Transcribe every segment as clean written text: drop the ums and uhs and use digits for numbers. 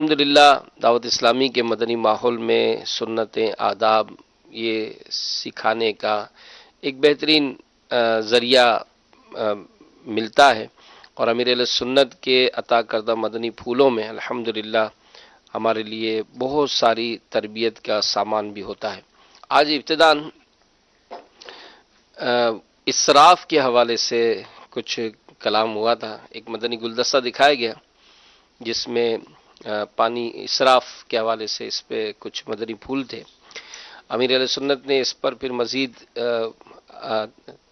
الحمدللہ دعوت اسلامی کے مدنی ماحول میں سنتیں آداب یہ سکھانے کا ایک بہترین ذریعہ ملتا ہے، اور امیر اہل سنت کے عطا کردہ مدنی پھولوں میں الحمدللہ ہمارے لیے بہت ساری تربیت کا سامان بھی ہوتا ہے۔ آج ابتداً اسراف کے حوالے سے کچھ کلام ہوا تھا، ایک مدنی گلدستہ دکھایا گیا جس میں پانی اسراف کے حوالے سے اس پہ کچھ مدنی پھول تھے۔ امیر اہل سنت نے اس پر پھر مزید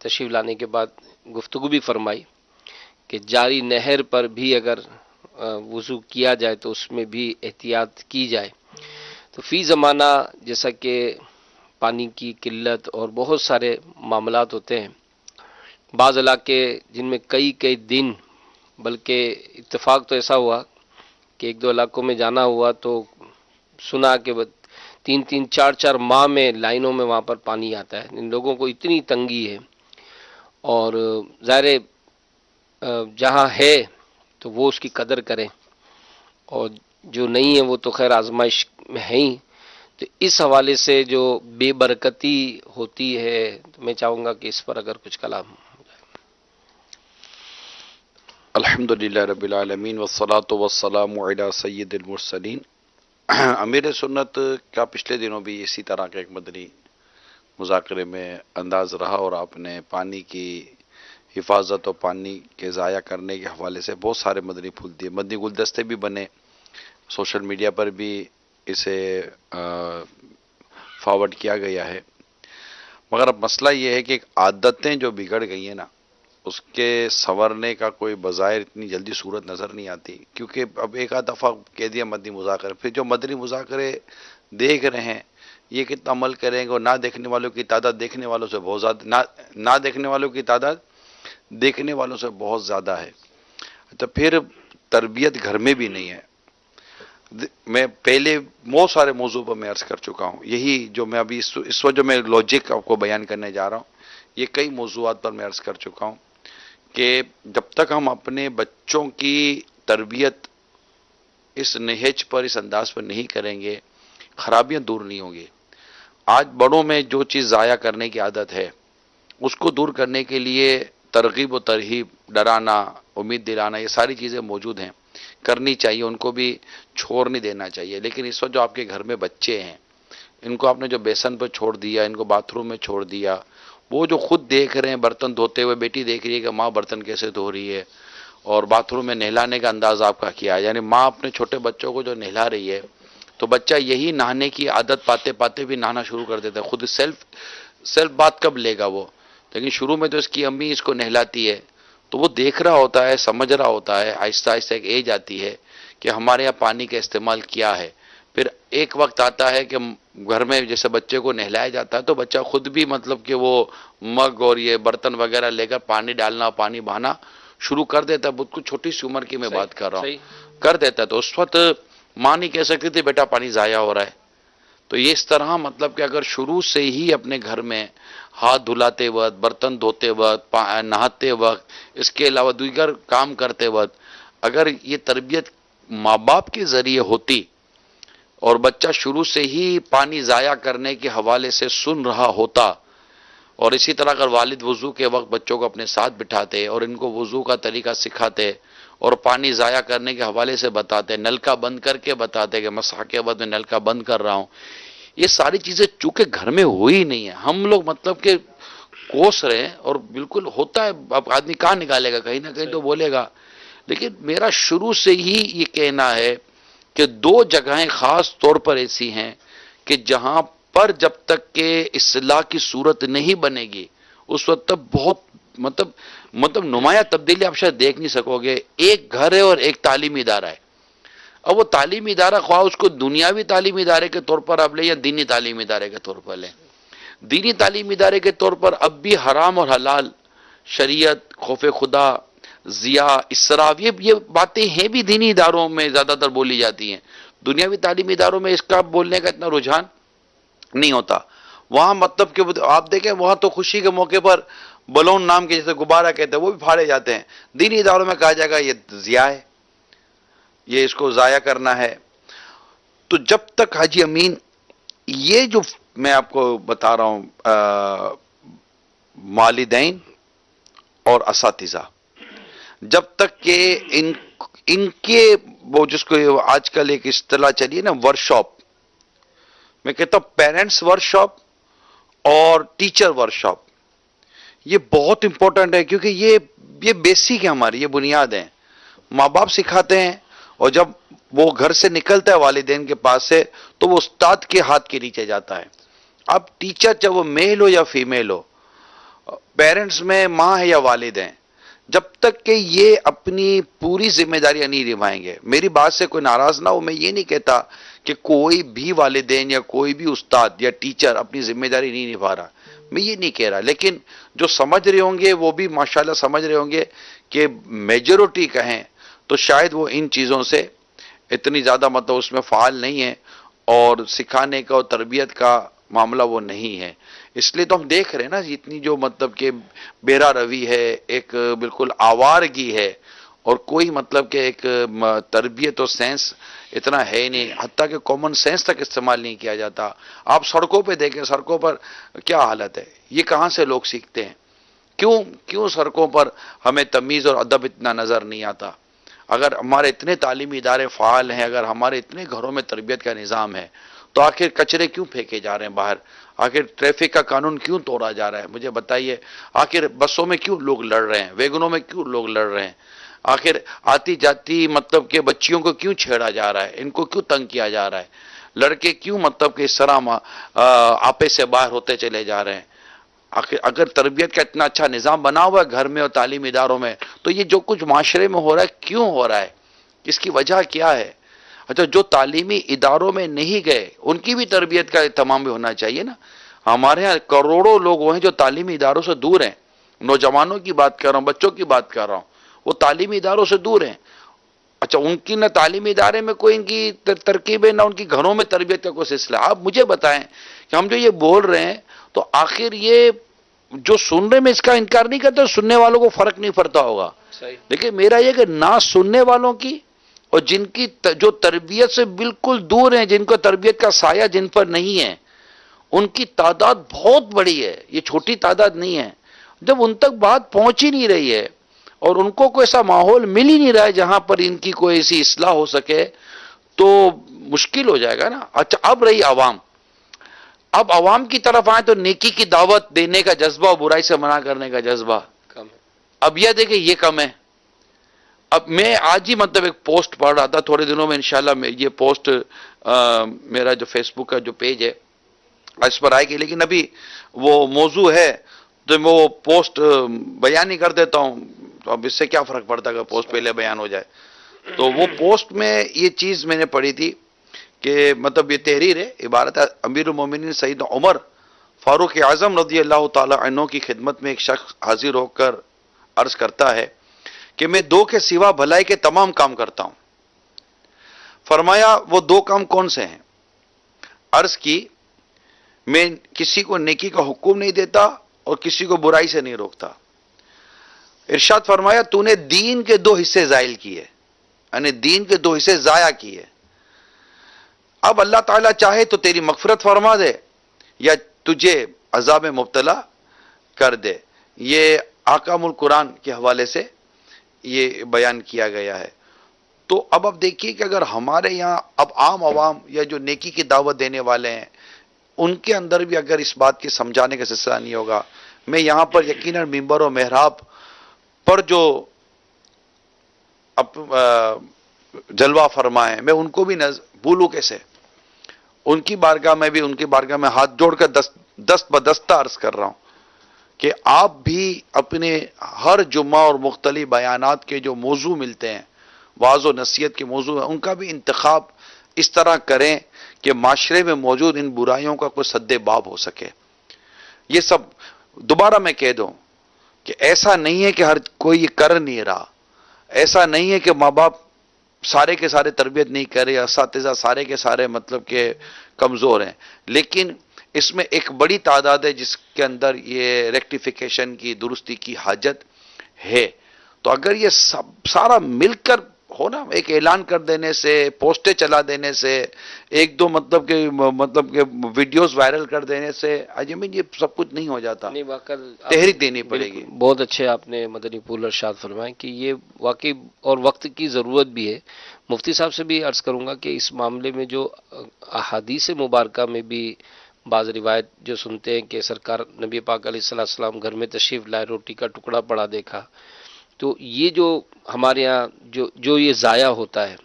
تشریف لانے کے بعد گفتگو بھی فرمائی کہ جاری نہر پر بھی اگر وضو کیا جائے تو اس میں بھی احتیاط کی جائے۔ تو فی زمانہ جیسا کہ پانی کی قلت اور بہت سارے معاملات ہوتے ہیں، بعض علاقے جن میں کئی دن، بلکہ اتفاق تو ایسا ہوا کہ ایک دو علاقوں میں جانا ہوا تو سنا کہ 3-4 ماہ میں لائنوں میں وہاں پر پانی آتا ہے۔ ان لوگوں کو اتنی تنگی ہے، اور ظاہر جہاں ہے تو وہ اس کی قدر کریں، اور جو نہیں ہے وہ تو خیر آزمائش میں ہے ہی۔ تو اس حوالے سے جو بے برکتی ہوتی ہے، تو میں چاہوں گا کہ اس پر اگر کچھ کلام۔ الحمدللہ رب العالمین والصلاة والسلام علی سید المرسلین۔ امیر سنت کا پچھلے دنوں بھی اسی طرح کا ایک مدنی مذاکرے میں انداز رہا، اور آپ نے پانی کی حفاظت اور پانی کے ضائع کرنے کے حوالے سے بہت سارے مدنی پھول دیے، مدنی گلدستے بھی بنے، سوشل میڈیا پر بھی اسے فارورڈ کیا گیا ہے۔ مگر اب مسئلہ یہ ہے کہ ایک عادتیں جو بگڑ گئی ہیں نا، اس کے سنورنے کا کوئی بظاہر اتنی جلدی صورت نظر نہیں آتی، کیونکہ اب ایک آدھ دفعہ کہہ دیا مدنی مذاکرے، پھر جو مدنی مذاکرے دیکھ رہے ہیں یہ کتنا عمل کریں گے، اور نہ دیکھنے والوں کی تعداد دیکھنے والوں سے بہت زیادہ، نہ دیکھنے والوں کی تعداد دیکھنے والوں سے بہت زیادہ ہے۔ تو پھر تربیت گھر میں بھی نہیں ہے۔ میں پہلے بہت سارے موضوع پر میں عرض کر چکا ہوں، یہی جو میں ابھی اس وقت جو میں لوجک آپ کو بیان کرنے جا رہا ہوں، یہ کئی موضوعات پر میں عرض کر چکا ہوں کہ جب تک ہم اپنے بچوں کی تربیت اس نہج پر، اس انداز پر نہیں کریں گے، خرابیاں دور نہیں ہوں گی۔ آج بڑوں میں جو چیز ضائع کرنے کی عادت ہے، اس کو دور کرنے کے لیے ترغیب و ترہیب، ڈرانا، امید دلانا، یہ ساری چیزیں موجود ہیں، کرنی چاہیے، ان کو بھی چھوڑ نہیں دینا چاہیے۔ لیکن اس وقت جو آپ کے گھر میں بچے ہیں، ان کو آپ نے جو بیسن پر چھوڑ دیا، ان کو باتھ روم میں چھوڑ دیا، وہ جو خود دیکھ رہے ہیں برتن دھوتے ہوئے، بیٹی دیکھ رہی ہے کہ ماں برتن کیسے دھو رہی ہے، اور باتھ روم میں نہلانے کا انداز آپ کا کیا ہے، یعنی ماں اپنے چھوٹے بچوں کو جو نہلا رہی ہے، تو بچہ یہی نہانے کی عادت پاتے پاتے بھی نہانا شروع کر دیتا ہے۔ خود سیلف بات کب لے گا وہ؟ لیکن شروع میں تو اس کی امی اس کو نہلاتی ہے، تو وہ دیکھ رہا ہوتا ہے، سمجھ رہا ہوتا ہے، آہستہ آہستہ ایک ایج آتی ہے کہ ہمارے یہاں پانی کا استعمال کیا ہے۔ پھر ایک وقت آتا ہے کہ گھر میں جیسے بچے کو نہلایا جاتا ہے تو بچہ خود بھی مطلب کہ وہ مگ اور یہ برتن وغیرہ لے کر پانی ڈالنا، پانی بہانا شروع کر دیتا ہے۔ بالکل چھوٹی سی عمر کی میں بات کر رہا ہوں، کر دیتا ہے۔ تو اس وقت ماں نہیں کہہ سکتی تھی بیٹا پانی ضائع ہو رہا ہے۔ تو یہ اس طرح مطلب کہ اگر شروع سے ہی اپنے گھر میں ہاتھ دھلاتے وقت، برتن دھوتے وقت، نہاتے وقت، اس کے علاوہ دیگر کام کرتے وقت اگر یہ تربیت ماں باپ کے ذریعے ہوتی، اور بچہ شروع سے ہی پانی ضائع کرنے کے حوالے سے سن رہا ہوتا، اور اسی طرح اگر والد وضو کے وقت بچوں کو اپنے ساتھ بٹھاتے اور ان کو وضو کا طریقہ سکھاتے اور پانی ضائع کرنے کے حوالے سے بتاتے، نل کا بند کر کے بتاتے کہ مسح کے بعد میں نل کا بند کر رہا ہوں، یہ ساری چیزیں چونکہ گھر میں ہوئی نہیں ہے، ہم لوگ مطلب کہ کوس رہے ہیں، اور بالکل ہوتا ہے، اب آدمی کہاں نکالے گا، کہیں نہ کہیں تو بولے گا۔ لیکن میرا شروع سے ہی یہ کہنا ہے کہ دو جگہیں خاص طور پر ایسی ہیں کہ جہاں پر جب تک کہ اصلاح کی صورت نہیں بنے گی، اس وقت تک بہت مطلب نمایاں تبدیلی آپ شاید دیکھ نہیں سکو گے۔ ایک گھر ہے اور ایک تعلیمی ادارہ ہے۔ اب وہ تعلیمی ادارہ خواہ اس کو دنیاوی تعلیمی ادارے کے طور پر آپ لیں یا دینی تعلیمی ادارے کے طور پر لیں، دینی تعلیمی ادارے کے طور پر اب بھی حرام اور حلال، شریعت، خوف خدا، ضیاء، اسراف، یہ باتیں ہیں بھی دینی اداروں میں زیادہ تر بولی جاتی ہیں۔ دنیاوی تعلیمی اداروں میں اس کا بولنے کا اتنا رجحان نہیں ہوتا۔ وہاں مطلب کہ آپ دیکھیں، وہاں تو خوشی کے موقع پر بلون نام کے جیسے غبارہ کہتے ہیں وہ بھی پھاڑے جاتے ہیں۔ دینی اداروں میں کہا جائے گا یہ ضیاء ہے، یہ اس کو ضائع کرنا ہے۔ تو جب تک حاجی امین یہ جو میں آپ کو بتا رہا ہوں والدین اور اساتذہ، جب تک کہ ان کے وہ جس کو آج کل ایک اصطلاح چلی ہے نا ورکشاپ، میں کہتا ہوں پیرنٹس ورکشاپ اور ٹیچر ورکشاپ، یہ بہت امپورٹنٹ ہے کیونکہ یہ بیسک ہے ہماری، یہ بنیاد ہے. ماں باپ سکھاتے ہیں اور جب وہ گھر سے نکلتا ہے والدین کے پاس سے تو وہ استاد کے ہاتھ کے نیچے جاتا ہے. اب ٹیچر چاہے وہ میل ہو یا فیمیل ہو، پیرنٹس میں ماں ہے یا والد ہیں، جب تک کہ یہ اپنی پوری ذمہ داریاں نہیں نبھائیں گے، میری بات سے کوئی ناراض نہ ہو، میں یہ نہیں کہتا کہ کوئی بھی والدین یا کوئی بھی استاد یا ٹیچر اپنی ذمہ داری نہیں نبھا رہا، میں یہ نہیں کہہ رہا، لیکن جو سمجھ رہے ہوں گے وہ بھی ماشاءاللہ سمجھ رہے ہوں گے کہ میجورٹی کہیں تو شاید وہ ان چیزوں سے اتنی زیادہ مطلب اس میں فعال نہیں ہے اور سکھانے کا اور تربیت کا معاملہ وہ نہیں ہے. اس لیے تو ہم دیکھ رہے ہیں نا اتنی جو مطلب کہ بیرا روی ہے، ایک بالکل آوارگی ہے، اور کوئی مطلب کہ ایک تربیت اور سینس اتنا ہے ہی نہیں، حتیٰ کہ کامن سینس تک استعمال نہیں کیا جاتا. آپ سڑکوں پہ دیکھیں، سڑکوں پر کیا حالت ہے، یہ کہاں سے لوگ سیکھتے ہیں؟ کیوں سڑکوں پر ہمیں تمیز اور ادب اتنا نظر نہیں آتا؟ اگر ہمارے اتنے تعلیمی ادارے فعال ہیں، اگر ہمارے اتنے گھروں میں تربیت کا نظام ہے، تو آخر کچرے کیوں پھینکے جا رہے ہیں باہر؟ آخر ٹریفک کا قانون کیوں توڑا جا رہا ہے؟ مجھے بتائیے. آخر بسوں میں کیوں لوگ لڑ رہے ہیں؟ ویگنوں میں کیوں لوگ لڑ رہے ہیں؟ آخر آتی جاتی مطلب کہ بچیوں کو کیوں چھیڑا جا رہا ہے؟ ان کو کیوں تنگ کیا جا رہا ہے؟ لڑکے کیوں مطلب کہ اس طرح آپے سے باہر ہوتے چلے جا رہے ہیں؟ آخر اگر تربیت کا اتنا اچھا نظام بنا ہوا ہے گھر میں اور تعلیمی اداروں میں، تو یہ جو کچھ معاشرے میں ہو رہا ہے کیوں ہو رہا ہے؟ اس کی وجہ کیا ہے؟ اچھا، جو تعلیمی اداروں میں نہیں گئے ان کی بھی تربیت کا اہتمام بھی ہونا چاہیے نا. ہمارے ہاں کروڑوں لوگ وہ ہیں جو تعلیمی اداروں سے دور ہیں، نوجوانوں کی بات کر رہا ہوں، بچوں کی بات کر رہا ہوں، وہ تعلیمی اداروں سے دور ہیں. اچھا، ان کی نہ تعلیمی ادارے میں کوئی ان کی ترکیب ہے، نہ ان کی گھروں میں تربیت کا کوئی سلسلہ. آپ مجھے بتائیں کہ ہم جو یہ بول رہے ہیں تو آخر یہ جو سن رہے میں اس کا انکار نہیں کرتے، سننے والوں کو فرق نہیں پڑتا ہوگا. صحیح. لیکن میرا یہ کہ نہ سننے والوں کی اور جن کی جو تربیت سے بالکل دور ہیں، جن کو تربیت کا سایہ جن پر نہیں ہے، ان کی تعداد بہت بڑی ہے، یہ چھوٹی تعداد نہیں ہے. جب ان تک بات پہنچ ہی نہیں رہی ہے اور ان کو کوئی ایسا ماحول مل ہی نہیں رہا ہے جہاں پر ان کی کوئی ایسی اصلاح ہو سکے تو مشکل ہو جائے گا نا. اچھا، اب رہی عوام، اب عوام کی طرف آئے تو نیکی کی دعوت دینے کا جذبہ اور برائی سے منع کرنے کا جذبہ کم ہے. اب یہ دیکھیں یہ کم ہے. اب میں آج ہی مطلب ایک پوسٹ پڑھ رہا تھا، تھوڑے دنوں میں انشاءاللہ یہ پوسٹ میرا جو فیس بک کا جو پیج ہے اس پر آئے گی، لیکن ابھی وہ موضوع ہے تو میں وہ پوسٹ بیان ہی کر دیتا ہوں. تو اب اس سے کیا فرق پڑتا ہے اگر پوسٹ پہلے بیان ہو جائے؟ تو وہ پوسٹ میں یہ چیز میں نے پڑھی تھی کہ مطلب یہ تحریر ہے، عبارت ہے امیر المومنین سیدنا عمر فاروق اعظم رضی اللہ تعالی عنہ کی خدمت میں ایک شخص حاضر ہو کر عرض کرتا ہے کہ میں دو کے سوا بھلائی کے تمام کام کرتا ہوں. فرمایا وہ دو کام کون سے ہیں؟ عرض کی میں کسی کو نیکی کا حکم نہیں دیتا اور کسی کو برائی سے نہیں روکتا. ارشاد فرمایا تو نے دین کے دو حصے زائل کیے، یعنی دین کے دو حصے ضائع کیے. اب اللہ تعالیٰ چاہے تو تیری مغفرت فرما دے یا تجھے عذاب میں مبتلا کر دے. یہ احکام القرآن کے حوالے سے یہ بیان کیا گیا ہے. تو اب دیکھیے کہ اگر ہمارے یہاں اب عام عوام یا جو نیکی کی دعوت دینے والے ہیں ان کے اندر بھی اگر اس بات کی سمجھانے کا سلسلہ نہیں ہوگا، میں یہاں پر یقیناً ممبر و محراب پر جو جلوہ فرمائے میں ان کو بھی بھولوں کیسے؟ ان کی بارگاہ میں بھی، ان کی بارگاہ میں ہاتھ جوڑ کر دست بدستہ عرض کر رہا ہوں کہ آپ بھی اپنے ہر جمعہ اور مختلف بیانات کے جو موضوع ملتے ہیں، واعظ و نصیحت کے موضوع ہیں، ان کا بھی انتخاب اس طرح کریں کہ معاشرے میں موجود ان برائیوں کا کوئی سد باب ہو سکے. یہ سب دوبارہ میں کہہ دوں کہ ایسا نہیں ہے کہ ہر کوئی یہ کر نہیں رہا، ایسا نہیں ہے کہ ماں باپ سارے کے سارے تربیت نہیں کرے، اساتذہ سارے کے سارے مطلب کہ کمزور ہیں، لیکن اس میں ایک بڑی تعداد ہے جس کے اندر یہ ریکٹیفیکیشن کی، درستی کی حاجت ہے. تو اگر یہ سب سارا مل کر ہو نا ایک اعلان کر دینے سے، پوسٹیں چلا دینے سے، ایک دو مطلب کہ ویڈیوز وائرل کر دینے سے اجمین یہ سب کچھ نہیں ہو جاتا. نہیں واقع تحریک دینی پڑے بالکل گی. بہت اچھے آپ نے مدنی پھول ارشاد فرمائے کہ یہ واقعی اور وقت کی ضرورت بھی ہے. مفتی صاحب سے بھی عرض کروں گا کہ اس معاملے میں جو احادیث مبارکہ میں بھی بعض روایت جو سنتے ہیں کہ سرکار نبی پاک علیہ الصلوۃ والسلام گھر میں تشریف لائے، روٹی کا ٹکڑا پڑا دیکھا، تو یہ جو ہمارے یہاں جو یہ ضائع ہوتا ہے،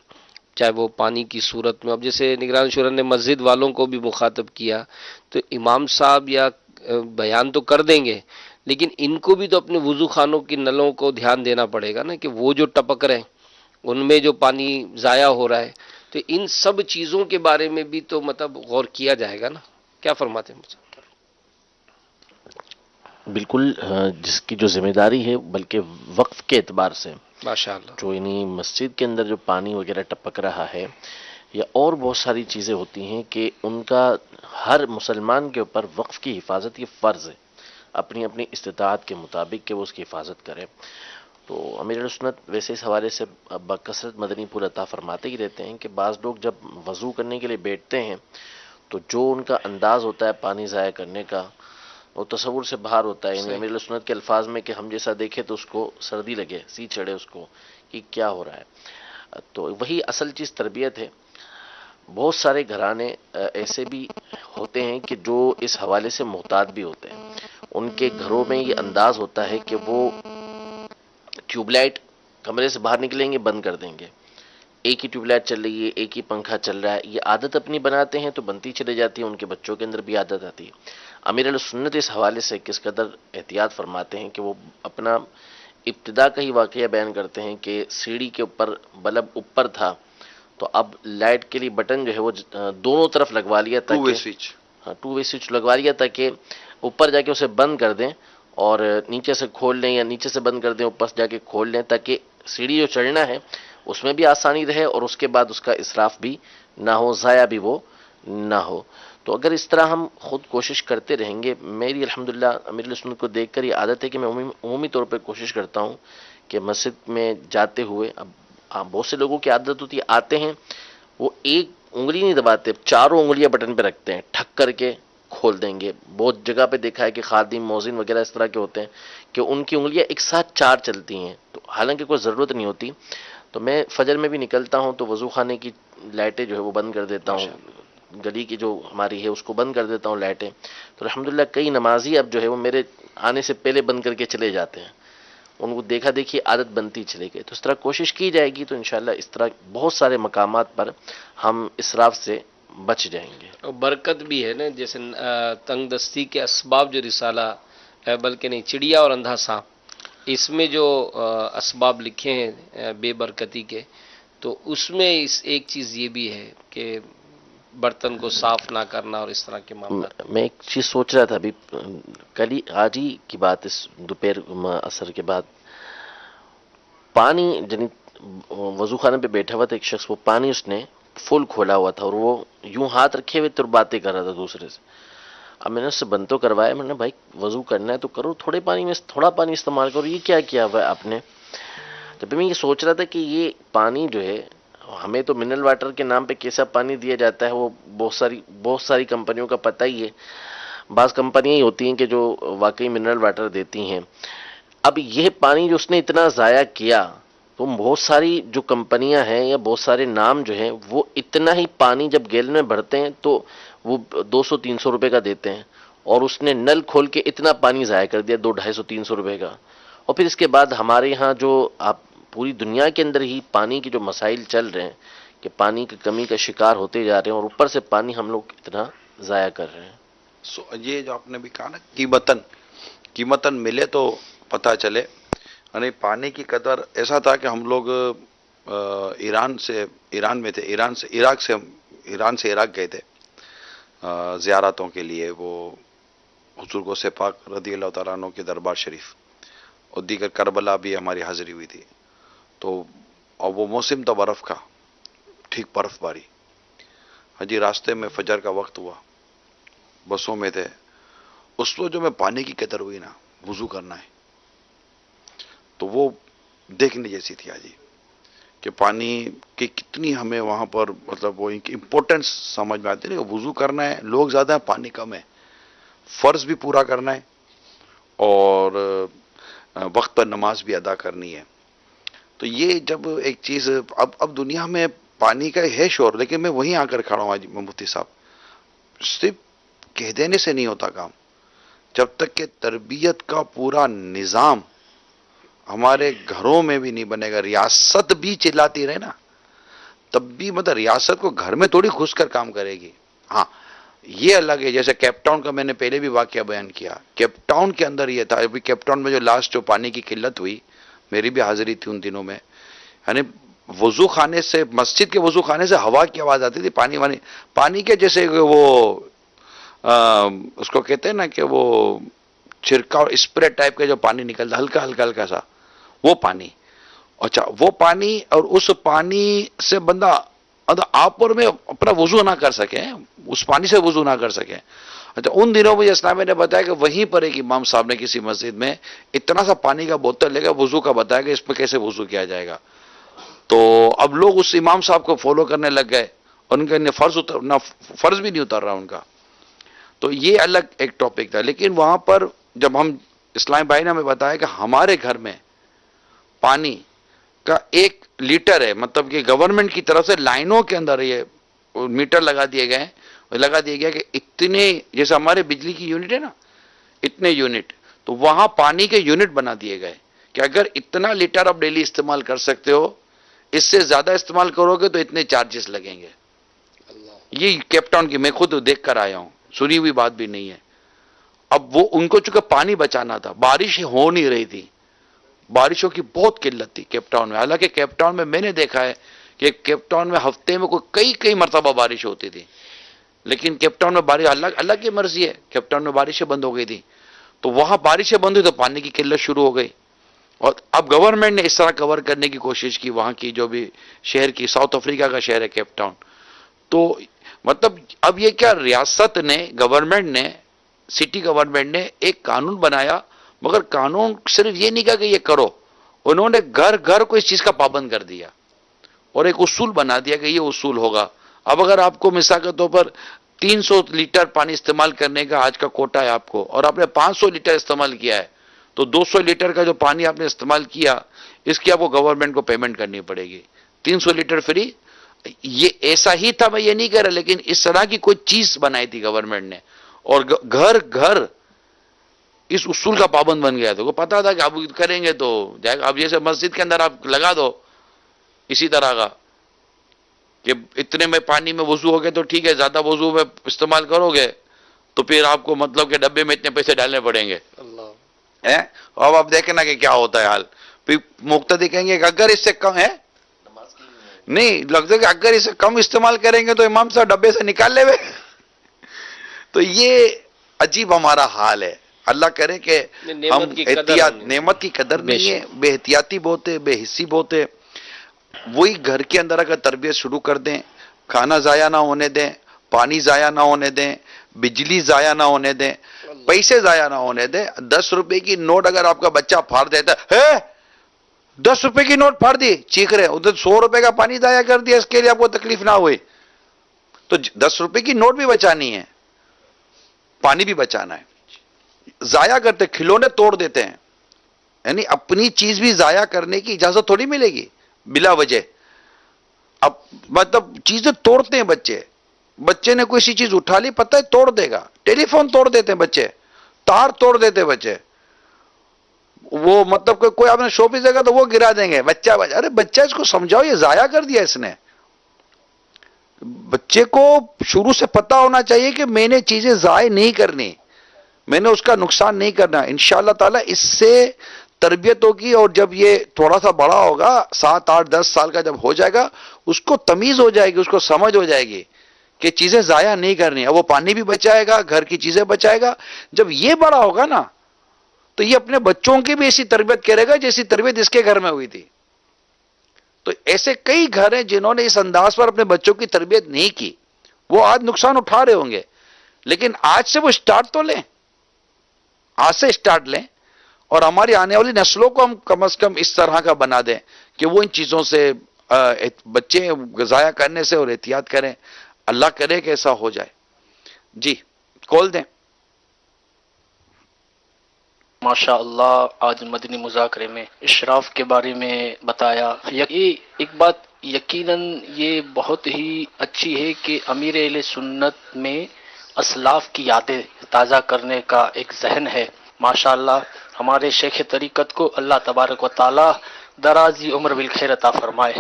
چاہے وہ پانی کی صورت میں، اب جیسے نگران شورا نے مسجد والوں کو بھی مخاطب کیا، تو امام صاحب یا بیان تو کر دیں گے، لیکن ان کو بھی تو اپنے وضو خانوں کی نلوں کو دھیان دینا پڑے گا نا، کہ وہ جو ٹپک رہے ہیں ان میں جو پانی ضائع ہو رہا ہے، تو ان سب چیزوں کے بارے میں بھی تو مطلب غور کیا جائے گا نا. کیا فرماتے ہیں مجھے؟ بالکل جس کی جو ذمہ داری ہے، بلکہ وقف کے اعتبار سے ماشاء اللہ. جو یعنی مسجد کے اندر جو پانی وغیرہ ٹپک رہا ہے، یا اور بہت ساری چیزیں ہوتی ہیں کہ ان کا ہر مسلمان کے اوپر وقف کی حفاظت یہ فرض ہے، اپنی اپنی استطاعت کے مطابق کہ وہ اس کی حفاظت کرے. تو امیر اہل سنت ویسے اس حوالے سے بکثرت مدنی پھول عطا فرماتے ہی رہتے ہیں کہ بعض لوگ جب وضو کرنے کے لیے بیٹھتے ہیں تو جو ان کا انداز ہوتا ہے پانی ضائع کرنے کا، وہ تصور سے باہر ہوتا ہے. یعنی صحیح. امیر اہل سنت کے الفاظ میں کہ ہم جیسا دیکھے تو اس کو سردی لگے، سی چڑھے اس کو کہ کیا ہو رہا ہے. تو وہی اصل چیز تربیت ہے. بہت سارے گھرانے ایسے بھی ہوتے ہیں کہ جو اس حوالے سے محتاط بھی ہوتے ہیں. ان کے گھروں میں یہ انداز ہوتا ہے کہ وہ ٹیوب لائٹ کمرے سے باہر نکلیں گے بند کر دیں گے، ایک ہی ٹیوب لائٹ چل رہی ہے، ایک ہی پنکھا چل رہا ہے. یہ عادت اپنی بناتے ہیں تو بنتی چلی جاتی ہے، ان کے بچوں کے اندر بھی عادت آتی ہے. امیر علیہ سنت اس حوالے سے کس قدر احتیاط فرماتے ہیں کہ وہ اپنا ابتدا کا ہی واقعہ بیان کرتے ہیں کہ سیڑھی کے اوپر بلب اوپر تھا تو اب لائٹ کے لیے بٹن جو ہے وہ دونوں طرف لگوا لیا ٹو وے تاکہ سوئچ. ٹو وے سوئچ لگوا لیا تاکہ اوپر جا کے اسے بند کر دیں اور نیچے سے کھول لیں، یا نیچے سے بند کر دیں اوپر سے جا کے کھول لیں، تاکہ سیڑھی جو چڑھنا ہے اس میں بھی آسانی رہے اور اس کے بعد اس کا اسراف بھی نہ ہو، ضائع بھی وہ نہ ہو. تو اگر اس طرح ہم خود کوشش کرتے رہیں گے، میری الحمدللہ امیر علیہ سنت کو دیکھ کر یہ عادت ہے کہ میں عمومی طور پہ کوشش کرتا ہوں کہ مسجد میں جاتے ہوئے، اب بہت سے لوگوں کی عادت ہوتی ہے آتے ہیں وہ ایک انگلی نہیں دباتے، چاروں انگلیاں بٹن پہ رکھتے ہیں، ٹھک کر کے کھول دیں گے. بہت جگہ پہ دیکھا ہے کہ خادم موذن وغیرہ اس طرح کے ہوتے ہیں کہ ان کی انگلیاں ایک ساتھ چار چلتی ہیں، تو حالانکہ کوئی ضرورت نہیں ہوتی. تو میں فجر میں بھی نکلتا ہوں تو وضو خانے کی لائٹیں جو ہے وہ بند کر دیتا ہوں، ماشاء اللہ. گلی کی جو ہماری ہے اس کو بند کر دیتا ہوں لائٹیں. تو الحمدللہ کئی نمازی اب جو ہے وہ میرے آنے سے پہلے بند کر کے چلے جاتے ہیں، ان کو دیکھا دیکھی عادت بنتی چلے گئی. تو اس طرح کوشش کی جائے گی تو انشاءاللہ اس طرح بہت سارے مقامات پر ہم اسراف سے بچ جائیں گے. اور برکت بھی ہے نا، جیسے تنگ دستی کے اسباب جو رسالہ بلکہ نہیں چڑیا اور اندھا سانپ، اس میں جو اسباب لکھے ہیں بے برکتی کے، تو اس میں ایک چیز یہ بھی ہے کہ برتن کو صاف نہ کرنا اور اس طرح کے معاملات. میں ایک چیز سوچ رہا تھا ابھی، کل ہی آج ہی کی بات، اس دوپہر عصر کے بعد پانی جن وضو خانے پہ بیٹھا ہوا تھا ایک شخص، وہ پانی اس نے فل کھولا ہوا تھا اور وہ یوں ہاتھ رکھے ہوئے تو باتیں کر رہا تھا دوسرے سے. اب میں نے اس سے بند تو کروایا، میں نے بھائی وضو کرنا ہے تو کرو، تھوڑے پانی میں تھوڑا پانی استعمال کرو، یہ کیا کیا ہوا ہے آپ نے. جب میں یہ سوچ رہا تھا کہ یہ پانی جو ہے ہمیں تو منرل واٹر کے نام پہ کیسا پانی دیا جاتا ہے وہ بہت ساری کمپنیوں کا پتہ ہی ہے. بعض کمپنیاں ہی ہوتی ہیں کہ جو واقعی منرل واٹر دیتی ہیں. اب یہ پانی جو اس نے اتنا ضائع کیا، تو بہت ساری جو کمپنیاں ہیں یا بہت سارے نام جو ہیں وہ اتنا ہی پانی جب گیلن میں بھرتے ہیں تو وہ 200-300 روپے کا دیتے ہیں، اور اس نے نل کھول کے اتنا پانی ضائع کر دیا 200-250-300 روپے کا. اور پھر اس کے بعد ہمارے یہاں جو آپ پوری دنیا کے اندر ہی پانی کے جو مسائل چل رہے ہیں کہ پانی کی کمی کا شکار ہوتے جا رہے ہیں، اور اوپر سے پانی ہم لوگ اتنا ضائع کر رہے ہیں. یہ جو آپ نے بھی کہا نا قیمتاً ملے تو پتہ چلے. یعنی پانی کی قدر ایسا تھا کہ ہم لوگ ایران میں تھے، ایران سے عراق گئے تھے زیارتوں کے لیے. وہ حضور غوث پاک رضی اللہ تعالیٰ عنہ کے دربار شریف اور دیگر کربلا بھی ہماری حاضری ہوئی تھی. تو اور وہ موسم تھا برف کا، ٹھیک برف باری. ہاں جی، راستے میں فجر کا وقت ہوا، بسوں میں تھے. اس وقت جو میں پانی کی قدر ہوئی نا، وضو کرنا ہے تو وہ دیکھنے جیسی تھی. آجی کہ پانی کی کتنی ہمیں وہاں پر مطلب وہ امپورٹنس سمجھ میں آتی ہے کہ وضو کرنا ہے، لوگ زیادہ ہیں، پانی کم ہے، فرض بھی پورا کرنا ہے اور وقت پر نماز بھی ادا کرنی ہے. تو یہ جب ایک چیز اب دنیا میں پانی کا ہے شور، لیکن میں وہیں آ کر کھڑا ہوں آج مفتی صاحب، صرف کہہ دینے سے نہیں ہوتا کام. جب تک کہ تربیت کا پورا نظام ہمارے گھروں میں بھی نہیں بنے گا، ریاست بھی چلاتی رہے نا، تب بھی مطلب ریاست کو گھر میں تھوڑی گھس کر کام کرے گی. ہاں یہ الگ ہے، جیسے کیپ ٹاؤن کا میں نے پہلے بھی واقعہ بیان کیا. کیپ ٹاؤن کے اندر یہ تھا، ابھی کیپ ٹاؤن میں جو لاسٹ جو پانی کی قلت ہوئی، میری بھی حاضری تھی ان دنوں میں، یعنی وضو خانے سے، مسجد کے وضو خانے سے ہوا کی آواز آتی تھی، پانی کے جیسے وہ اس کو کہتے ہیں نا کہ وہ چھڑکاؤ اسپرے ٹائپ کا جو پانی نکلتا ہلکا ہلکا ہلکا سا، وہ پانی. اچھا وہ پانی، اور اس پانی سے بندہ آپ پر میں اپنا وضو نہ کر سکے، اس پانی سے وضو نہ کر سکے. اچھا ان دنوں مجھے اسلام نے بتایا کہ وہیں پر ایک امام صاحب نے کسی مسجد میں اتنا سا پانی کا بوتل لے گا، وضو کا بتایا کہ اس پہ کیسے وضو کیا جائے گا. تو اب لوگ اس امام صاحب کو فالو کرنے لگ گئے، اور ان کا فرض بھی نہیں اتر رہا ان کا. تو یہ الگ ایک ٹاپک تھا. لیکن وہاں پر جب ہم اسلام بھائی نے ہمیں بتایا کہ ہمارے گھر میں پانی کا 1 لیٹر ہے، مطلب کہ گورنمنٹ کی طرف سے لائنوں کے اندر یہ میٹر لگا دیے گئے، لگا دیا گیا کہ اتنے، جیسے ہمارے بجلی کی یونٹ ہے نا، اتنے یونٹ، تو وہاں پانی کے یونٹ بنا دیے گئے کہ اگر اتنا لیٹر آپ ڈیلی استعمال کر سکتے ہو، اس سے زیادہ استعمال کرو گے تو اتنے چارجز لگیں گے. یہ کیپ ٹاؤن کی میں خود دیکھ کر آیا ہوں، سنی ہوئی بات بھی نہیں ہے. اب وہ ان کو چونکہ پانی بچانا تھا، بارش ہو نہیں رہی تھی، بارشوں کی بہت قلت تھی کیپ ٹاؤن میں. حالانکہ کیپ ٹاؤن میں نے دیکھا ہے کہ کیپ ٹاؤن میں ہفتے میں کوئی کئی مرتبہ بارش ہوتی تھی، لیکن کیپ ٹاؤن میں بارش اللہ کی مرضی ہے، کیپ ٹاؤن میں بارشیں بند ہو گئی تھی. تو وہاں بارشیں بند ہوئی تو پانی کی قلت شروع ہو گئی. اور اب گورنمنٹ نے اس طرح کور کرنے کی کوشش کی، وہاں کی جو بھی شہر کی، ساؤتھ افریقہ کا شہر ہے کیپ ٹاؤن. تو مطلب اب یہ کیا، ریاست نے، گورنمنٹ نے، سٹی گورنمنٹ نے ایک قانون بنایا، مگر قانون صرف یہ نہیں کہا کہ یہ کرو، انہوں نے گھر گھر کو اس چیز کا پابند کر دیا اور ایک اصول بنا دیا کہ یہ اصول ہوگا. اب اگر آپ کو مثال کے طور پر 300 لیٹر پانی استعمال کرنے کا آج کا کوٹا ہے آپ کو، اور آپ نے 500 لیٹر استعمال کیا ہے، تو 200 لیٹر کا جو پانی آپ نے استعمال کیا، اس کی آپ کو گورنمنٹ کو پیمنٹ کرنی پڑے گی. 300 لیٹر فری. یہ ایسا ہی تھا، میں یہ نہیں کہہ رہا، لیکن اس طرح کی کوئی چیز بنائی تھی گورنمنٹ نے، اور گھر گھر اس اصول کا پابند بن گیا. تو پتا تھا کہ اب کریں گے تو جائے گا. اب جیسے مسجد کے اندر آپ لگا دو اسی طرح کا کہ اتنے میں پانی میں وضو ہو گئے تو ٹھیک ہے، زیادہ وضو میں استعمال کرو گے تو پھر آپ کو مطلب کہ ڈبے میں اتنے پیسے ڈالنے پڑیں گے. اب آپ دیکھیں نا کہ کیا ہوتا ہے حال. پھر مقتدی کہیں گے کہ اگر اس سے کم ہے، نہیں لگتا کہ اگر اسے کم استعمال کریں گے تو امام صاحب ڈبے سے نکال لے. تو یہ عجیب ہمارا حال ہے. اللہ کرے کہ ہم نعمت کی قدر نہیں ہے، بے احتیاطی بہت ہے، بے حسی بہت ہے. وہی گھر کے اندر اگر تربیت شروع کر دیں، کھانا ضائع نہ ہونے دیں، پانی ضائع نہ ہونے دیں، بجلی ضائع نہ ہونے دیں، پیسے ضائع نہ ہونے دیں. 10 روپے کی نوٹ اگر آپ کا بچہ پھاڑ دیتا ہے، 10 روپے کی نوٹ پھاڑ دی، چیخ رہے، ادھر 100 روپے کا پانی ضائع کر دیا، اس کے لیے آپ کو تکلیف نہ ہوئی. تو 10 روپے کی نوٹ بھی بچانی ہے، پانی بھی بچانا ہے. ضائع کرتے، کھلونے توڑ دیتے ہیں، یعنی اپنی چیز بھی ضائع کرنے کی اجازت تھوڑی ملے گی بلا وجہ. اب مطلب چیزیں توڑتے ہیں بچے نے کوئی سی چیز اٹھا لی، پتہ ہے توڑ دے گا. ٹیلی فون توڑ دیتے ہیں بچے، تار توڑ دیتے ہیں بچے. وہ مطلب کہ کوئی آپ نے شو پیس دے گا تو وہ گرا دیں گے. بچہ ارے بچہ اس کو سمجھاؤ، یہ ضائع کر دیا اس نے. بچے کو شروع سے پتا ہونا چاہیے کہ میں نے چیزیں ضائع نہیں کرنی، میں نے اس کا نقصان نہیں کرنا. انشاءاللہ تعالی اس سے تربیت ہوگی، اور جب یہ تھوڑا سا بڑا ہوگا، 7 8 10 سال کا جب ہو جائے گا، اس کو تمیز ہو جائے گی، اس کو سمجھ ہو جائے گی کہ چیزیں ضائع نہیں کرنی. اب وہ پانی بھی بچائے گا، گھر کی چیزیں بچائے گا. جب یہ بڑا ہوگا نا تو یہ اپنے بچوں کی بھی ایسی تربیت کرے گا جیسی تربیت اس کے گھر میں ہوئی تھی. تو ایسے کئی گھر ہیں جنہوں نے اس انداز پر اپنے بچوں کی تربیت نہیں کی، وہ آج نقصان اٹھا رہے ہوں گے. لیکن آج سے وہ سٹارٹ تو لیں، آج سے سٹارٹ لیں، اور ہماری آنے والی نسلوں کو ہم کم از کم اس طرح کا بنا دیں کہ وہ ان چیزوں سے بچے ضائع کرنے سے اور احتیاط کریں. اللہ کرے کہ ایسا ہو جائے. جی کال دیں. ماشاء اللہ آج مدنی مذاکرے میں اشراف کے بارے میں بتایا. یہ ایک بات یقیناً یہ بہت ہی اچھی ہے کہ امیر اہل سنت میں اسلاف کی یادیں تازہ کرنے کا ایک ذہن ہے. ماشاء اللہ ہمارے شیخ طریقت کو اللہ تبارک و تعالی درازی عمر بالخیر عطا فرمائے.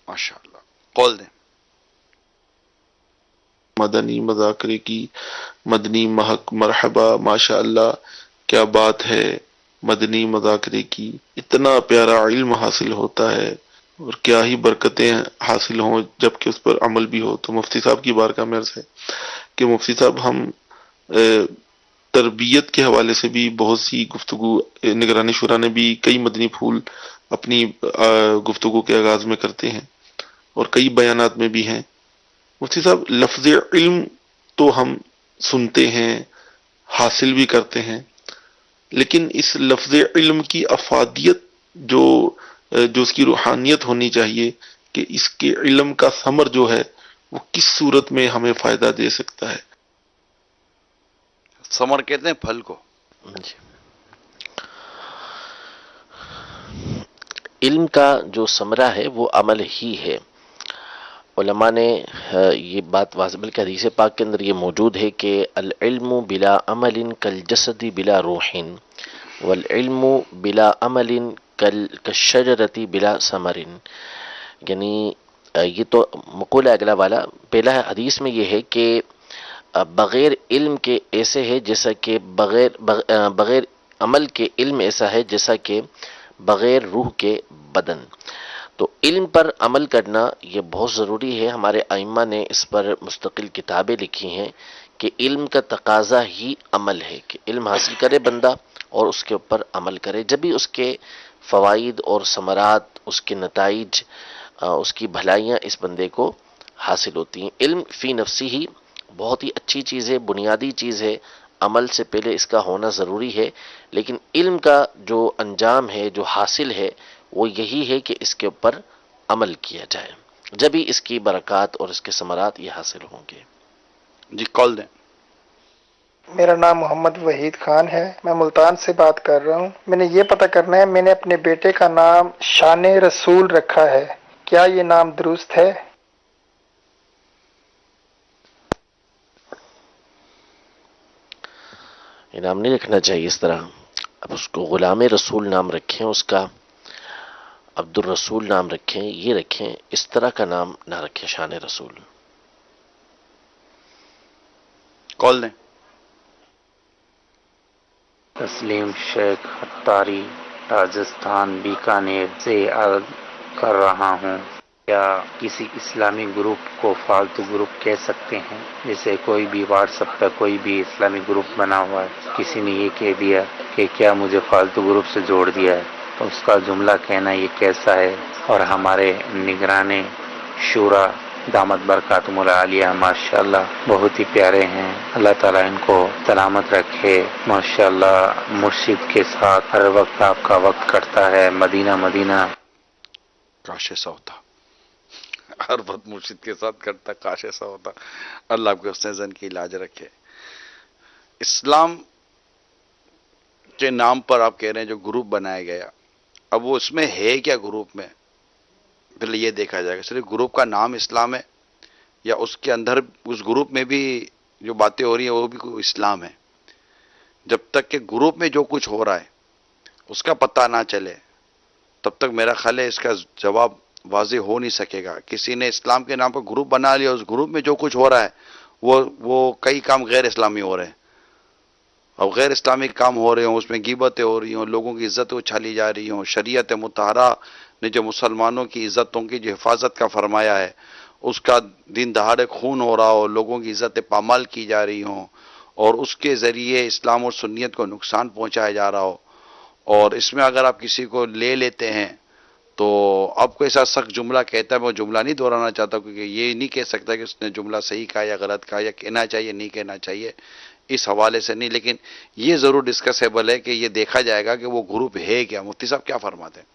ماشاء اللہ. کال دیں. مدنی مذاکرے کی مدنی مہک مرحبا. ماشاء اللہ کیا بات ہے. مدنی مذاکرے کی اتنا پیارا علم حاصل ہوتا ہے اور کیا ہی برکتیں حاصل ہوں جب کہ اس پر عمل بھی ہو. تو مفتی صاحب کی بارگاہ میں عرض ہے کہ مفتی صاحب ہم تربیت کے حوالے سے بھی بہت سی گفتگو نگرانی شورا نے بھی کئی مدنی پھول اپنی گفتگو کے آغاز میں کرتے ہیں اور کئی بیانات میں بھی ہیں. مفتی صاحب لفظ علم تو ہم سنتے ہیں حاصل بھی کرتے ہیں لیکن اس لفظ علم کی افادیت جو اس کی روحانیت ہونی چاہیے کہ اس کے علم کا ثمر جو ہے وہ کس صورت میں ہمیں فائدہ دے سکتا ہے. ثمر کہتے ہیں پھل کو. جی. علم کا جو ثمرہ ہے وہ عمل ہی ہے. علماء نے یہ بات واضح بلکہ حدیث پاک کے اندر یہ موجود ہے کہ العلم بلا عمل کالجسد بلا روح والعلم بلا عمل کالشجرۃ بلا ثمر. یعنی یہ تو مقولہ اگلا والا. پہلا حدیث میں یہ ہے کہ بغیر علم کے ایسے ہے جیسا کہ بغیر عمل کے علم ایسا ہے جیسا کہ بغیر روح کے بدن. تو علم پر عمل کرنا یہ بہت ضروری ہے. ہمارے ائمہ نے اس پر مستقل کتابیں لکھی ہیں کہ علم کا تقاضا ہی عمل ہے کہ علم حاصل کرے بندہ اور اس کے اوپر عمل کرے جبھی اس کے فوائد اور ثمرات اس کے نتائج اس کی بھلائیاں اس بندے کو حاصل ہوتی ہیں. علم فی نفسی ہی بہت ہی اچھی چیز ہے بنیادی چیز ہے. عمل سے پہلے اس کا ہونا ضروری ہے لیکن علم کا جو انجام ہے جو حاصل ہے وہ یہی ہے کہ اس کے اوپر عمل کیا جائے جبھی اس کی برکات اور اس کے ثمرات یہ حاصل ہوں گے. جی کال دیں. میرا نام محمد وحید خان ہے. میں ملتان سے بات کر رہا ہوں. میں نے یہ پتہ کرنا ہے میں نے اپنے بیٹے کا نام شان رسول رکھا ہے. کیا یہ نام درست ہے؟ یہ نام نہیں رکھنا چاہیے اس طرح. اب اس کو غلام رسول نام رکھیں اس کا عبد الرسول نام رکھیں یہ رکھیں اس طرح کا نام نہ رکھیں شان رسول. کال دیں. تسلیم شیخ اتاری راجستھان بیکانیر سے عرض کر رہا ہوں کیا کسی اسلامی گروپ کو فالتو گروپ کہہ سکتے ہیں؟ جیسے کوئی بھی واٹس ایپ پہ کوئی بھی اسلامی گروپ بنا ہوا ہے کسی نے یہ کہہ دیا کہ کیا مجھے فالتو گروپ سے جوڑ دیا ہے تو اس کا جملہ کہنا یہ کیسا ہے؟ اور ہمارے نگران شورا دامت برکاتہم العالیہ ماشاءاللہ بہت ہی پیارے ہیں. اللہ تعالیٰ ان کو سلامت رکھے. ماشاءاللہ مرشد کے ساتھ ہر وقت آپ کا وقت کٹتا ہے. مدینہ مدینہ کاش ایسا ہوتا. ہر وقت مرشد کے ساتھ کرتا. کاش ایسا ہوتا. اللہ آپ کے حسن زن کی علاج رکھے. اسلام کے نام پر آپ کہہ رہے ہیں جو گروپ بنایا گیا اب وہ اس میں ہے کیا گروپ میں پہلے یہ دیکھا جائے گا. صرف گروپ کا نام اسلام ہے یا اس کے اندر اس گروپ میں بھی جو باتیں ہو رہی ہیں وہ بھی کوئی اسلام ہے؟ جب تک کہ گروپ میں جو کچھ ہو رہا ہے اس کا پتہ نہ چلے تب تک میرا خیال ہے اس کا جواب واضح ہو نہیں سکے گا. کسی نے اسلام کے نام پر گروپ بنا لیا اس گروپ میں جو کچھ ہو رہا ہے وہ کئی کام غیر اسلامی ہو رہے ہیں. اب غیر اسلامی کام ہو رہے ہوں اس میں غیبتیں ہو رہی ہوں لوگوں کی عزت اچھالی جا رہی ہوں. شریعت مطہرہ نے جو مسلمانوں کی عزتوں کی جو حفاظت کا فرمایا ہے اس کا دن دہاڑے خون ہو رہا ہو لوگوں کی عزتیں پامال کی جا رہی ہوں اور اس کے ذریعے اسلام اور سنیت کو نقصان پہنچایا جا رہا ہو اور اس میں اگر آپ کسی کو لے لیتے ہیں تو آپ کو ایسا سخت جملہ کہتا ہے. میں وہ جملہ نہیں دہرانا چاہتا کیونکہ یہ نہیں کہہ سکتا کہ اس نے جملہ صحیح کہا یا غلط کہا یا کہنا چاہیے نہیں کہنا چاہیے اس حوالے سے نہیں لیکن یہ ضرور ڈسکسیبل ہے کہ یہ دیکھا جائے گا کہ وہ گروپ ہے کیا. مفتی صاحب کیا فرماتے ہیں؟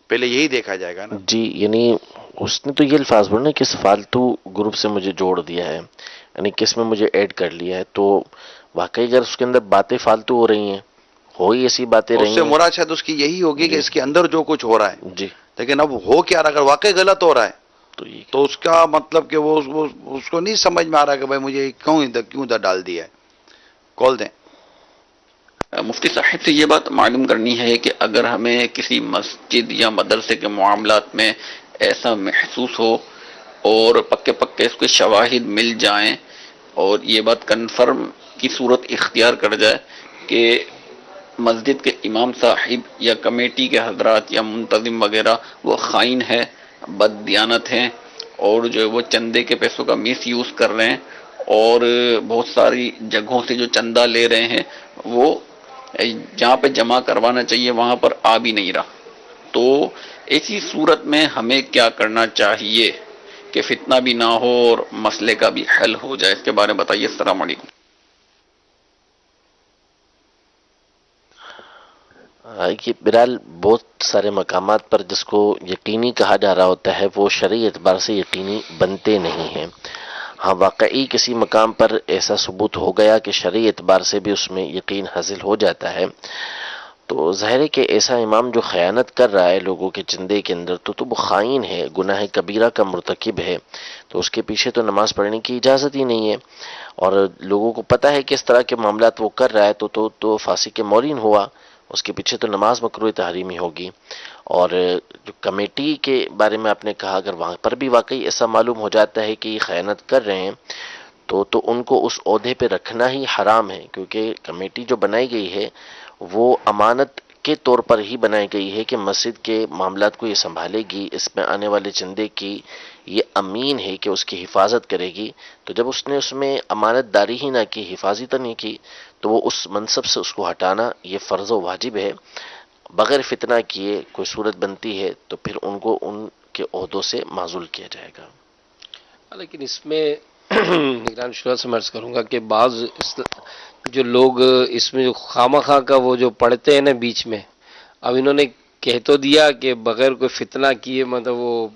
پہلے یہی دیکھا جائے گا نا. جی یعنی اس نے تو یہ الفاظ بولے نا کہ اس فالتو گروپ سے مجھے جوڑ دیا ہے، یعنی کس میں مجھے ایڈ کر لیا ہے، تو واقعی اگر اس کے اندر باتیں فالتو ہو رہی ہیں، ہوئی ایسی باتیں اس رہی سے ہیں. مراد شاید اس کی یہی ہوگی کہ جی. اس کے اندر جو کچھ ہو رہا ہے، جی لیکن اب ہو کیا رہا، اگر واقعی غلط ہو رہا ہے تو یہ تو اس کا مطلب کہ وہ اس کو نہیں سمجھ میں آ رہا کہ بھائی مجھے کیوں ادھر ڈال دیا ہے. کال دیں. مفتی صاحب سے یہ بات معلوم کرنی ہے کہ اگر ہمیں کسی مسجد یا مدرسے کے معاملات میں ایسا محسوس ہو اور پکے پکے اس کے شواہد مل جائیں اور یہ بات کنفرم کی صورت اختیار کر جائے کہ مسجد کے امام صاحب یا کمیٹی کے حضرات یا منتظم وغیرہ وہ خائن ہے، بد دیانت ہیں، اور جو ہے وہ چندے کے پیسوں کا مس یوز کر رہے ہیں، اور بہت ساری جگہوں سے جو چندہ لے رہے ہیں وہ جہاں پہ جمع کروانا چاہیے وہاں پر آ بھی نہیں رہا، تو ایسی صورت میں ہمیں کیا کرنا چاہیے کہ فتنہ بھی نہ ہو اور مسئلے کا بھی حل ہو جائے؟ اس کے بارے میں بتائیے. السلام علیکم. یہ بہرحال بہت سارے مقامات پر جس کو یقینی کہا جا رہا ہوتا ہے وہ شرعی اعتبار سے یقینی بنتے نہیں ہیں. ہاں واقعی کسی مقام پر ایسا ثبوت ہو گیا کہ شرعی اعتبار سے بھی اس میں یقین حاصل ہو جاتا ہے، تو ظاہر ہے کہ ایسا امام جو خیانت کر رہا ہے لوگوں کے چندے کے اندر تو وہ خائن ہے، گناہ کبیرہ کا مرتکب ہے، تو اس کے پیچھے تو نماز پڑھنے کی اجازت ہی نہیں ہے. اور لوگوں کو پتہ ہے کہ اس طرح کے معاملات وہ کر رہا ہے تو فاسق مورین ہوا، اس کے پیچھے تو نماز مکروہ تحریمی ہوگی. اور جو کمیٹی کے بارے میں آپ نے کہا اگر وہاں پر بھی واقعی ایسا معلوم ہو جاتا ہے کہ یہ خیانت کر رہے ہیں تو ان کو اس عہدے پہ رکھنا ہی حرام ہے، کیونکہ کمیٹی جو بنائی گئی ہے وہ امانت کے طور پر ہی بنائی گئی ہے کہ مسجد کے معاملات کو یہ سنبھالے گی، اس میں آنے والے چندے کی یہ امین ہے کہ اس کی حفاظت کرے گی. تو جب اس نے اس میں امانت داری ہی نہ کی، حفاظت نہیں کی، تو وہ اس منصب سے اس کو ہٹانا یہ فرض و واجب ہے. بغیر فتنہ کیے کوئی صورت بنتی ہے تو پھر ان کو ان کے عہدوں سے معزول کیا جائے گا. لیکن اس میں نگران شورا سے میں عرض کروں گا کہ بعض جو لوگ اس میں جو خواہ کا وہ جو پڑھتے ہیں نا بیچ میں، اب انہوں نے کہہ تو دیا کہ بغیر کوئی فتنہ کیے مطلب وہ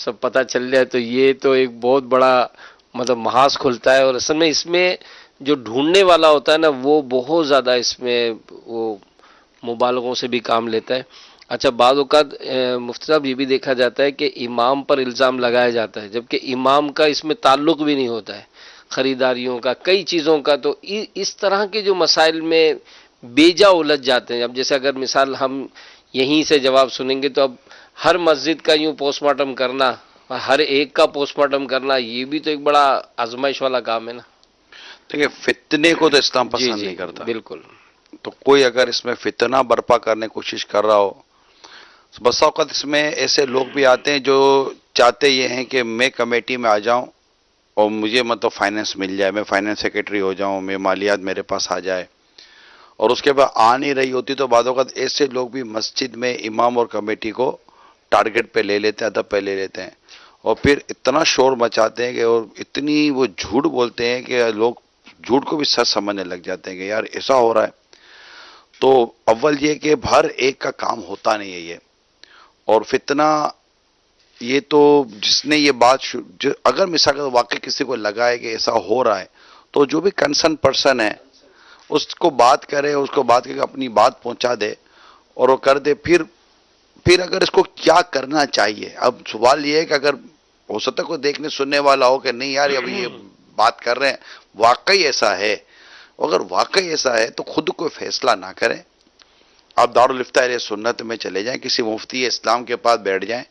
سب پتہ چل جائے، تو یہ تو ایک بہت بڑا مطلب محاذ کھلتا ہے، اور اصل میں اس میں جو ڈھونڈنے والا ہوتا ہے نا وہ بہت زیادہ اس میں وہ مبالغوں سے بھی کام لیتا ہے. اچھا بعض اوقات مفتی صاحب یہ بھی دیکھا جاتا ہے کہ امام پر الزام لگایا جاتا ہے جبکہ امام کا اس میں تعلق بھی نہیں ہوتا ہے، خریداریوں کا کئی چیزوں کا، تو اس طرح کے جو مسائل میں بیجا الجھ جاتے ہیں. اب جیسے اگر مثال ہم یہیں سے جواب سنیں گے تو اب ہر مسجد کا یوں پوسٹ مارٹم کرنا، ہر ایک کا پوسٹ مارٹم کرنا، یہ بھی تو ایک بڑا آزمائش والا کام ہے نا. دیکھیں فتنے کو تو اسلام جی پسند جی نہیں کرتا، بالکل. تو کوئی اگر اس میں فتنہ برپا کرنے کی کوشش کر رہا ہو، بسا اوقات اس میں ایسے لوگ بھی آتے ہیں جو چاہتے یہ ہیں کہ میں کمیٹی میں آ جاؤں اور مجھے مطلب فائننس مل جائے، میں فائننس سیکرٹری ہو جاؤں، میں مالیات میرے پاس آ جائے، اور اس کے بعد آ نہیں رہی ہوتی تو بعض اوقات ایسے لوگ بھی مسجد میں امام اور کمیٹی کو ٹارگٹ پہ لے لیتے ہیں، ادب پہ لے لیتے ہیں، اور پھر اتنا شور مچاتے ہیں کہ اور اتنی وہ جھوٹ بولتے ہیں کہ لوگ جھوٹ کو بھی سچ سمجھنے لگ جاتے ہیں کہ یار ایسا ہو رہا ہے. تو اول یہ کہ ہر ایک کا کام ہوتا نہیں ہے یہ، اور فتنہ یہ تو جس نے یہ بات اگر مثال کے واقعی کسی کو لگا ہے کہ ایسا ہو رہا ہے تو جو بھی کنسرن پرسن ہے اس کو بات کرے، اس کو بات کر کے اپنی بات پہنچا دے اور وہ کر دے. پھر اگر اس کو کیا کرنا چاہیے، اب سوال یہ ہے کہ اگر ہو سکتا ہے کوئی دیکھنے سننے والا ہو کہ نہیں یار ابھی یہ بات کر رہے ہیں واقعی ایسا ہے، اگر واقعی ایسا ہے تو خود کوئی فیصلہ نہ کریں، آپ دارالفتہ اہل سنت میں چلے جائیں، کسی مفتی اسلام کے پاس بیٹھ جائیں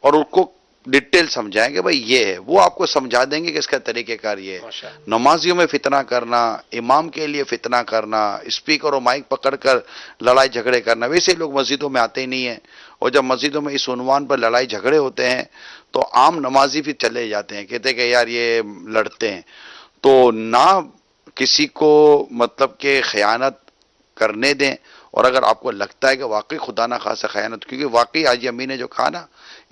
اور ان کو ڈیٹیل سمجھائیں کہ بھائی یہ ہے، وہ آپ کو سمجھا دیں گے کہ اس کا طریقہ کار یہ ہے. نمازیوں میں فتنہ کرنا، امام کے لیے فتنہ کرنا، اسپیکر اور مائک پکڑ کر لڑائی جھگڑے کرنا، ویسے لوگ مسجدوں میں آتے ہی نہیں ہیں، اور جب مسجدوں میں اس عنوان پر لڑائی جھگڑے ہوتے ہیں تو عام نمازی بھی چلے جاتے ہیں، کہتے ہیں کہ یار یہ لڑتے ہیں. تو نہ کسی کو مطلب کہ خیانت کرنے دیں، اور اگر آپ کو لگتا ہے کہ واقعی خدا نہ خواستہ خیانت، کیونکہ واقعی حاجی امین نے جو کہا نا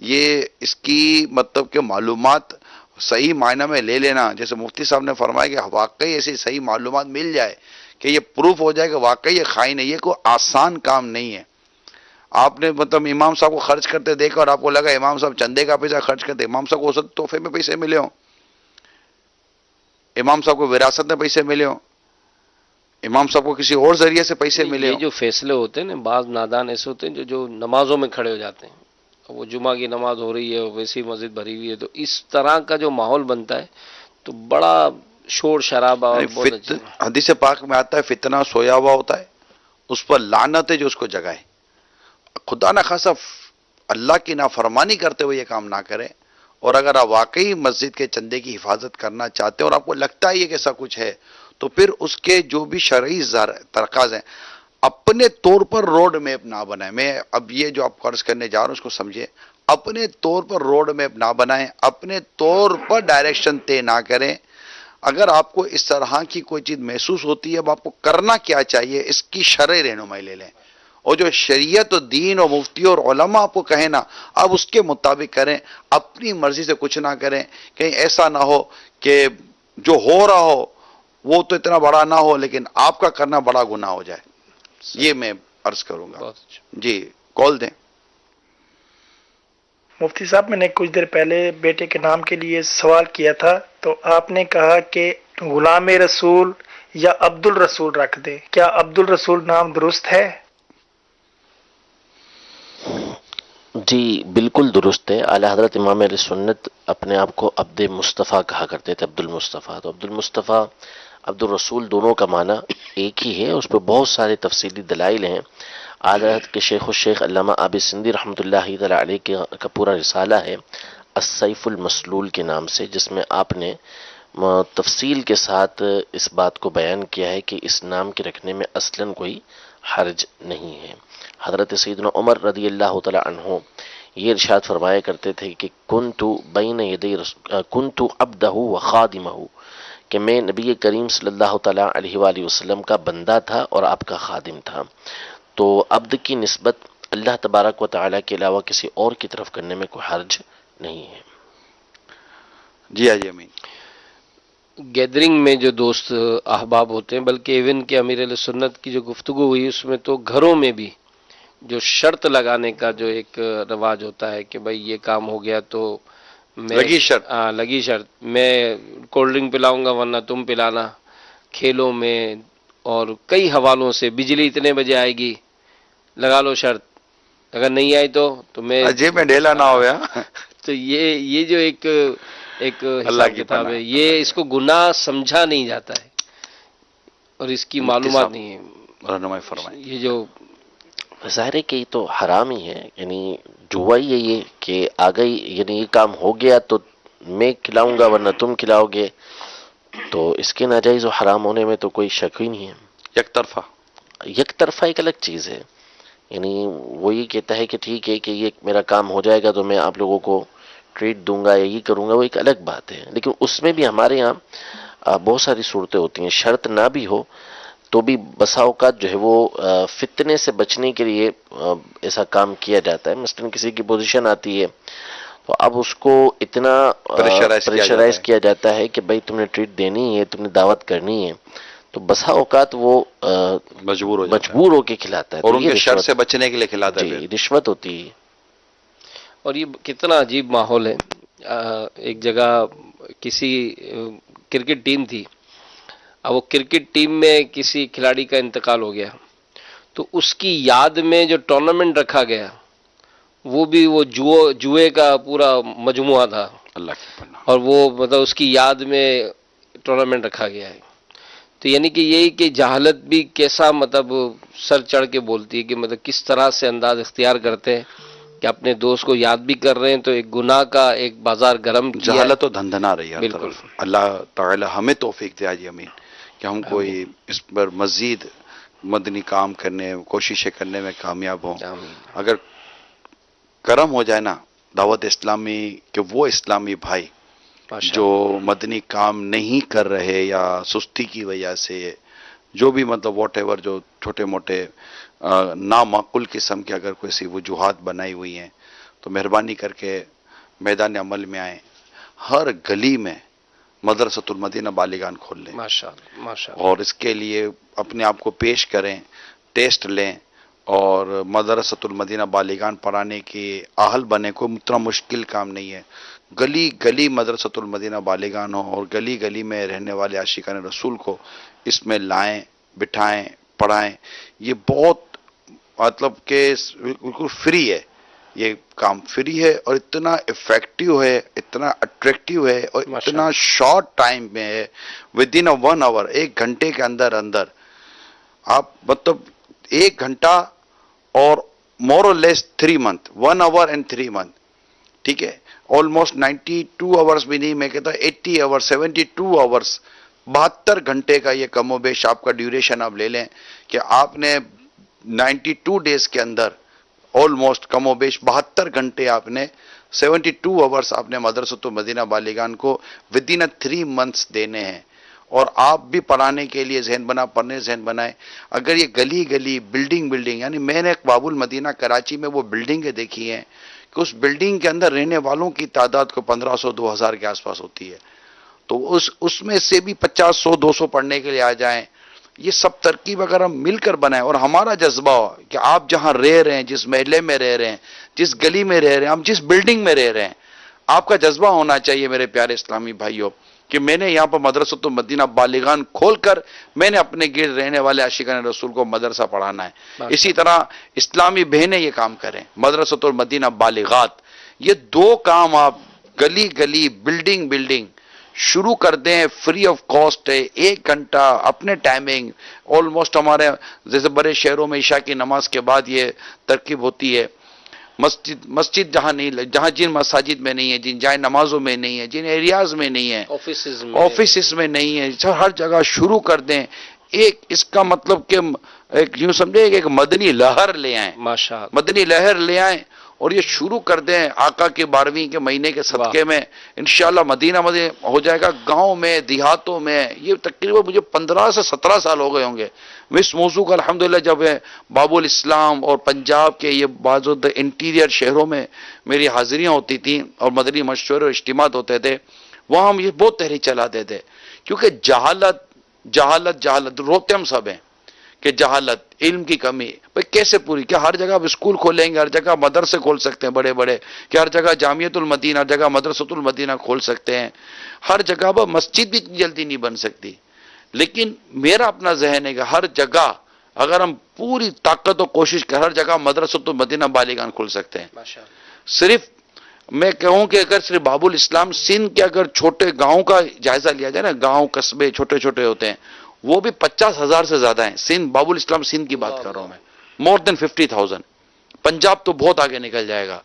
یہ اس کی مطلب کہ معلومات صحیح معنی میں لے لینا، جیسے مفتی صاحب نے فرمایا کہ واقعی ایسی صحیح معلومات مل جائے کہ یہ پروف ہو جائے کہ واقعی یہ خائن ہے، یہ کوئی آسان کام نہیں ہے. آپ نے مطلب امام صاحب کو خرچ کرتے دیکھا اور آپ کو لگا امام صاحب چندے کا پیسہ خرچ کرتے، امام صاحب کو ہو سکتا تحفے میں پیسے ملے ہوں، امام صاحب کو وراثت میں پیسے ملے ہوں، امام صاحب کو کسی اور ذریعے سے پیسے ملے یہ ہوں. جو فیصلے ہوتے ہیں نا، بعض نادان ایسے ہوتے ہیں جو نمازوں میں کھڑے ہو جاتے ہیں. اب وہ جمعہ کی نماز ہو رہی ہے، ویسی مسجد بھری ہوئی ہے، تو اس طرح کا جو ماحول بنتا ہے تو بڑا شور شرابہ اور بہت اچھا. حدیث پاک میں آتا ہے فتنہ سویا ہوا ہوتا ہے، اس پر لعنت ہے جو اس کو جگائے. خدا نہ خاصا اللہ کی نافرمانی کرتے ہوئے یہ کام نہ کریں. اور اگر آپ واقعی مسجد کے چندے کی حفاظت کرنا چاہتے ہیں اور آپ کو لگتا ہے کہ ایسا کچھ ہے، تو پھر اس کے جو بھی شرعی ترقاض ہیں اپنے طور پر روڈ میپ نہ بنائیں. میں اب یہ جو آپ قرض کرنے جا رہا ہوں اس کو سمجھے، اپنے طور پر روڈ میپ نہ بنائیں، اپنے طور پر ڈائریکشن طے نہ کریں. اگر آپ کو اس طرح کی کوئی چیز محسوس ہوتی ہے اب آپ کو کرنا کیا چاہیے، اس کی شرعی رہنمائی لے لیں، اور جو شریعت و دین اور مفتی اور علماء آپ کو کہیں نا اب اس کے مطابق کریں. اپنی مرضی سے کچھ نہ کریں، کہیں ایسا نہ ہو کہ جو ہو رہا ہو وہ تو اتنا بڑا نہ ہو لیکن آپ کا کرنا بڑا گناہ ہو جائے. یہ میں عرض کروں گا. بہت اچھا. جی کال دیں. مفتی صاحب، میں نے کچھ دیر پہلے بیٹے کے نام کے لیے سوال کیا تھا تو آپ نے کہا کہ غلام رسول یا عبد الرسول رکھ دے. کیا عبد الرسول نام درست ہے؟ جی بالکل درست ہے. اعلیٰ حضرت امام اہل سنت اپنے آپ کو عبد مصطفیٰ کہا کرتے تھے، عبد المصطفیٰ. تو عبد المصطفیٰ عبد الرسول دونوں کا معنی ایک ہی ہے. اس پہ بہت سارے تفصیلی دلائل ہیں. اعلیٰ حضرت کے شیخ الشیخ علامہ عابد سندھی رحمۃ اللہ تعالیٰ علیہ کا پورا رسالہ ہے السیف المسلول کے نام سے، جس میں آپ نے تفصیل کے ساتھ اس بات کو بیان کیا ہے کہ اس نام کے رکھنے میں اصلاً کوئی حرج نہیں ہے. حضرت سیدنا عمر رضی اللہ تعالیٰ عنہ یہ ارشاد فرمایا کرتے تھے کہ کنت عبدہ و خادمہ، کہ میں نبی کریم صلی اللہ تعالیٰ علیہ وآلہ وسلم کا بندہ تھا اور آپ کا خادم تھا. تو عبد کی نسبت اللہ تبارک و تعالیٰ کے علاوہ کسی اور کی طرف کرنے میں کوئی حرج نہیں ہے. جی حاجی امین. گیدرنگ میں جو دوست احباب ہوتے ہیں، بلکہ ایون کہ امیر علیہ سنت کی جو گفتگو ہوئی اس میں تو گھروں میں بھی جو شرط لگانے کا جو ایک رواج ہوتا ہے کہ بھائی یہ کام ہو گیا تو میں لگی شرط میں کولڈ ڈرنک پلاؤں گا ورنہ تم پلانا. کھیلوں میں اور کئی حوالوں سے بجلی اتنے بجے آئے گی، لگا لو شرط، اگر نہیں آئی تو میں جیب میں ڈھیلا نہ ہو گیا. تو یہ جو ایک حساب کتاب ہے، یہ اس کو گناہ سمجھا نہیں جاتا ہے اور اس کی معلومات نہیں ہے. رہنمائی فرمائیں. یہ جو ظاہر ہے کہ یہ تو حرام ہی ہے، یعنی جوا ہی ہے یہ کہ آ گئی، یعنی یہ کام ہو گیا تو میں کھلاؤں گا ورنہ تم کھلاؤ گے، تو اس کے ناجائز و حرام ہونے میں تو کوئی شک ہی نہیں ہے. یک طرفہ ایک الگ چیز ہے، یعنی وہ یہ کہتا ہے کہ ٹھیک ہے کہ یہ میرا کام ہو جائے گا تو میں آپ لوگوں کو ٹریٹ دوں گا یا یہ کروں گا، وہ ایک الگ بات ہے. لیکن اس میں بھی ہمارے یہاں بہت ساری صورتیں ہوتی ہیں، شرط نہ بھی ہو تو بھی بسا اوقات جو ہے وہ فتنے سے بچنے کے لیے ایسا کام کیا جاتا ہے. مثلا کسی کی پوزیشن آتی ہے تو اب اس کو اتنا پریشرائز کیا جاتا ہے کہ بھائی تم نے ٹریٹ دینی ہے، تم نے دعوت کرنی ہے، تو بسا اوقات وہ مجبور ہو کے کھلاتا ہے اور ان کے شر سے بچنے کے لیے کھلاتا ہے. جی رشوت ہوتی ہے. اور یہ کتنا عجیب ماحول ہے. ایک جگہ کسی کرکٹ ٹیم تھی، اب وہ کرکٹ ٹیم میں کسی کھلاڑی کا انتقال ہو گیا تو اس کی یاد میں جو ٹورنامنٹ رکھا گیا وہ بھی وہ جوئے کا پورا مجموعہ تھا. اللہ کی پناہ. اور وہ مطلب اس کی یاد میں ٹورنامنٹ رکھا گیا ہے. تو یعنی کہ یہی کہ جہالت بھی کیسا مطلب سر چڑھ کے بولتی ہے کہ مطلب کس طرح سے انداز اختیار کرتے ہیں کہ اپنے دوست کو یاد بھی کر رہے ہیں تو ایک گناہ کا ایک بازار گرم کیا ہے. جہالت و دھندنا رہی ہے. بالکل. اللہ تعالی ہمیں توفیق دے حاجی امین کہ ہم کوئی اس پر مزید مدنی کام کرنے کوششیں کرنے میں کامیاب ہوں. اگر کرم ہو جائے نا دعوت اسلامی کہ وہ اسلامی بھائی جو مدنی کام نہیں کر رہے یا سستی کی وجہ سے جو بھی مطلب واٹ ایور جو چھوٹے موٹے نامعقول قسم کے اگر کوئی سی وجوہات بنائی ہوئی ہیں تو مہربانی کر کے میدان عمل میں آئیں. ہر گلی میں مدرسۃ المدینہ بالیگان کھول لیں ماشاءاللہ. اور اس کے لیے اپنے آپ کو پیش کریں، ٹیسٹ لیں اور مدرسۃ المدینہ بالیغان پڑھانے کے اہل بنے، کوئی اتنا مشکل کام نہیں ہے. گلی گلی مدرسۃ المدینہ بالیغان ہو اور گلی گلی میں رہنے والے عاشقان رسول کو اس میں لائیں، بٹھائیں، پڑھائیں. یہ بہت مطلب کہ بالکل فری ہے، یہ کام فری ہے اور اتنا افیکٹو ہے، اتنا اٹریکٹیو ہے اور اتنا شارٹ ٹائم میں ہے. ود ان 1 hour، 1 گھنٹے کے اندر اندر آپ مطلب 1 گھنٹہ اور مور اور لیس 3 months، 1 hour and 3 months. ٹھیک ہے، آلموسٹ 92 hours بھی نہیں، میں کہتا 80 hours، 72 hours، 72 گھنٹے کا یہ کم و بیش آپ کا ڈیوریشن آپ لے لیں کہ آپ نے 92 days کے اندر آلموسٹ کم و بیش 72 گھنٹے آپ نے 72 hours آپ نے مدرسۃ المدینہ بالیغان کو ود ان 3 months دینے ہیں. اور آپ بھی پڑھانے کے لیے ذہن بنا، پڑھنے ذہن بنائیں. اگر یہ گلی گلی بلڈنگ یعنی میں نے باب المدینہ کراچی میں وہ بلڈنگیں دیکھی ہیں کہ اس بلڈنگ کے اندر رہنے والوں کی تعداد کو 1500 2000 کے آس پاس ہوتی ہے. تو اس میں سے بھی 50 100 200 پڑھنے کے لیے آ جائیں. یہ سب ترکیب اگر ہم مل کر بنائیں اور ہمارا جذبہ ہو کہ آپ جہاں رہ رہے ہیں، جس محلے میں رہ رہے ہیں، جس گلی میں رہ رہے ہیں، ہم جس بلڈنگ میں رہ رہے ہیں، آپ کا جذبہ ہونا چاہیے میرے پیارے اسلامی بھائیوں کہ میں نے یہاں پر مدرسۃ المدینہ بالیغان کھول کر میں نے اپنے گرد رہنے والے عاشقان رسول کو مدرسہ پڑھانا ہے. اسی طرح اسلامی بہنیں یہ کام کریں، مدرسۃ المدینہ بالغات. یہ 2 کام آپ گلی گلی بلڈنگ شروع کر دیں، فری آف کاسٹ ہے. 1 گھنٹہ اپنے ٹائمنگ، آلموسٹ ہمارے جیسے بڑے شہروں میں عشاء کی نماز کے بعد یہ ترکیب ہوتی ہے. مسجد جہاں نہیں، جہاں جن مساجد میں نہیں ہے، جن جائے نمازوں میں نہیں ہے، جن ایریاز میں نہیں ہے، آفیسز میں نہیں ہے، ہر جگہ شروع کر دیں. اس کا مطلب کہ ایک یوں سمجھے کہ ایک مدنی لہر لے آئیں، ماشاءاللہ، مدنی لہر لے آئیں اور یہ شروع کر دیں آقا کے 12ویں کے مہینے کے صدقے میں. انشاءاللہ مدینہ ہو جائے گا. گاؤں میں، دیہاتوں میں یہ تقریباً مجھے 15 سے 17 سال ہو گئے ہوں گے اس موضوع کا الحمدللہ. جب باب الاسلام اور پنجاب کے یہ بعض انٹیریئر شہروں میں میری حاضریاں ہوتی تھیں اور مدنی مشورے اور اجتماعات ہوتے تھے، وہاں ہم یہ بہت تحریک چلاتے تھے. کیونکہ جہالت روتے ہم سب ہیں کہ جہالت، علم کی کمی بھئی کیسے پوری؟ کیا ہر جگہ آپ اسکول کھولیں گے، ہر جگہ مدرسے کھول سکتے ہیں بڑے بڑے؟ کہ ہر جگہ جامعۃ المدینہ، ہر جگہ مدرسۃ المدینہ کھول سکتے ہیں؟ ہر جگہ پر مسجد بھی اتنی جلدی نہیں بن سکتی. لیکن میرا اپنا ذہن ہے کہ ہر جگہ اگر ہم پوری طاقت و کوشش کریں، ہر جگہ مدرسۃ المدینہ بالیغان کھول سکتے ہیں. صرف میں کہوں کہ اگر صرف باب الاسلام سندھ کے اگر چھوٹے گاؤں کا جائزہ لیا جائے نا، گاؤں قصبے چھوٹے چھوٹے ہوتے ہیں، وہ بھی 50,000 سے زیادہ ہیں. سندھ، باب الاسلام سندھ کی بات کر رہا ہوں میں، مور دین 50,000. پنجاب تو بہت آگے نکل جائے گا،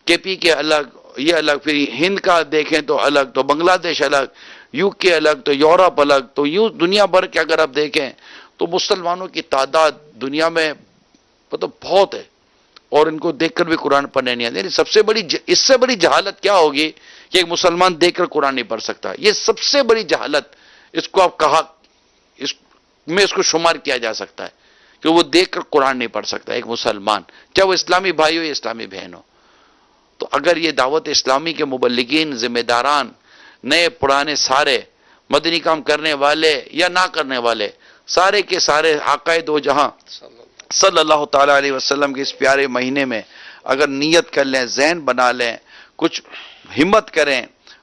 کے پی کے الگ، یہ الگ، پھر ہند کا دیکھیں تو الگ، تو بنگلہ دیش الگ، یو کے الگ، تو یورپ الگ، تو یوں دنیا بھر کے اگر آپ دیکھیں تو مسلمانوں کی تعداد دنیا میں مطلب بہت ہے. اور ان کو دیکھ کر بھی قرآن پڑھنے نہیں آتے. سب سے بڑی اس سے بڑی جہالت کیا ہوگی کہ ایک مسلمان دیکھ کر قرآن نہیں پڑھ سکتا؟ یہ سب سے بڑی جہالت، اس کو آپ کہا اس کو شمار کیا جا سکتا ہے کہ وہ دیکھ کر قرآن نہیں پڑھ سکتا ایک مسلمان، چاہے وہ اسلامی بھائی ہو یا اسلامی بہن ہو. تو اگر یہ دعوت اسلامی کے مبلغین، ذمہ داران، نئے پرانے، سارے مدنی کام کرنے والے یا نہ کرنے والے، سارے کے سارے آقائے دو جہاں صلی اللہ تعالی علیہ وسلم کے اس پیارے مہینے میں اگر نیت کر لیں، ذہن بنا لیں، کچھ ہمت کریں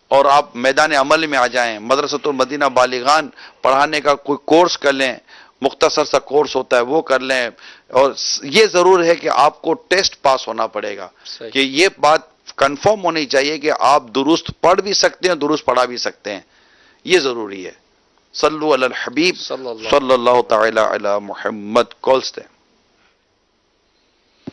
اور آپ میدان عمل میں آ جائیں، مدرسۃ المدینہ بالیغان پڑھانے کا کوئی کورس کر لیں، مختصر سا کورس ہوتا ہے وہ کر لیں. اور یہ ضرور ہے کہ آپ کو ٹیسٹ پاس ہونا پڑے گا کہ یہ بات کنفرم ہونی چاہیے کہ آپ درست پڑھ بھی سکتے ہیں، درست پڑھا بھی سکتے ہیں. یہ ضروری ہے. صلو علی الحبیب صلی اللہ تعالی علی محمد. کالس دیں.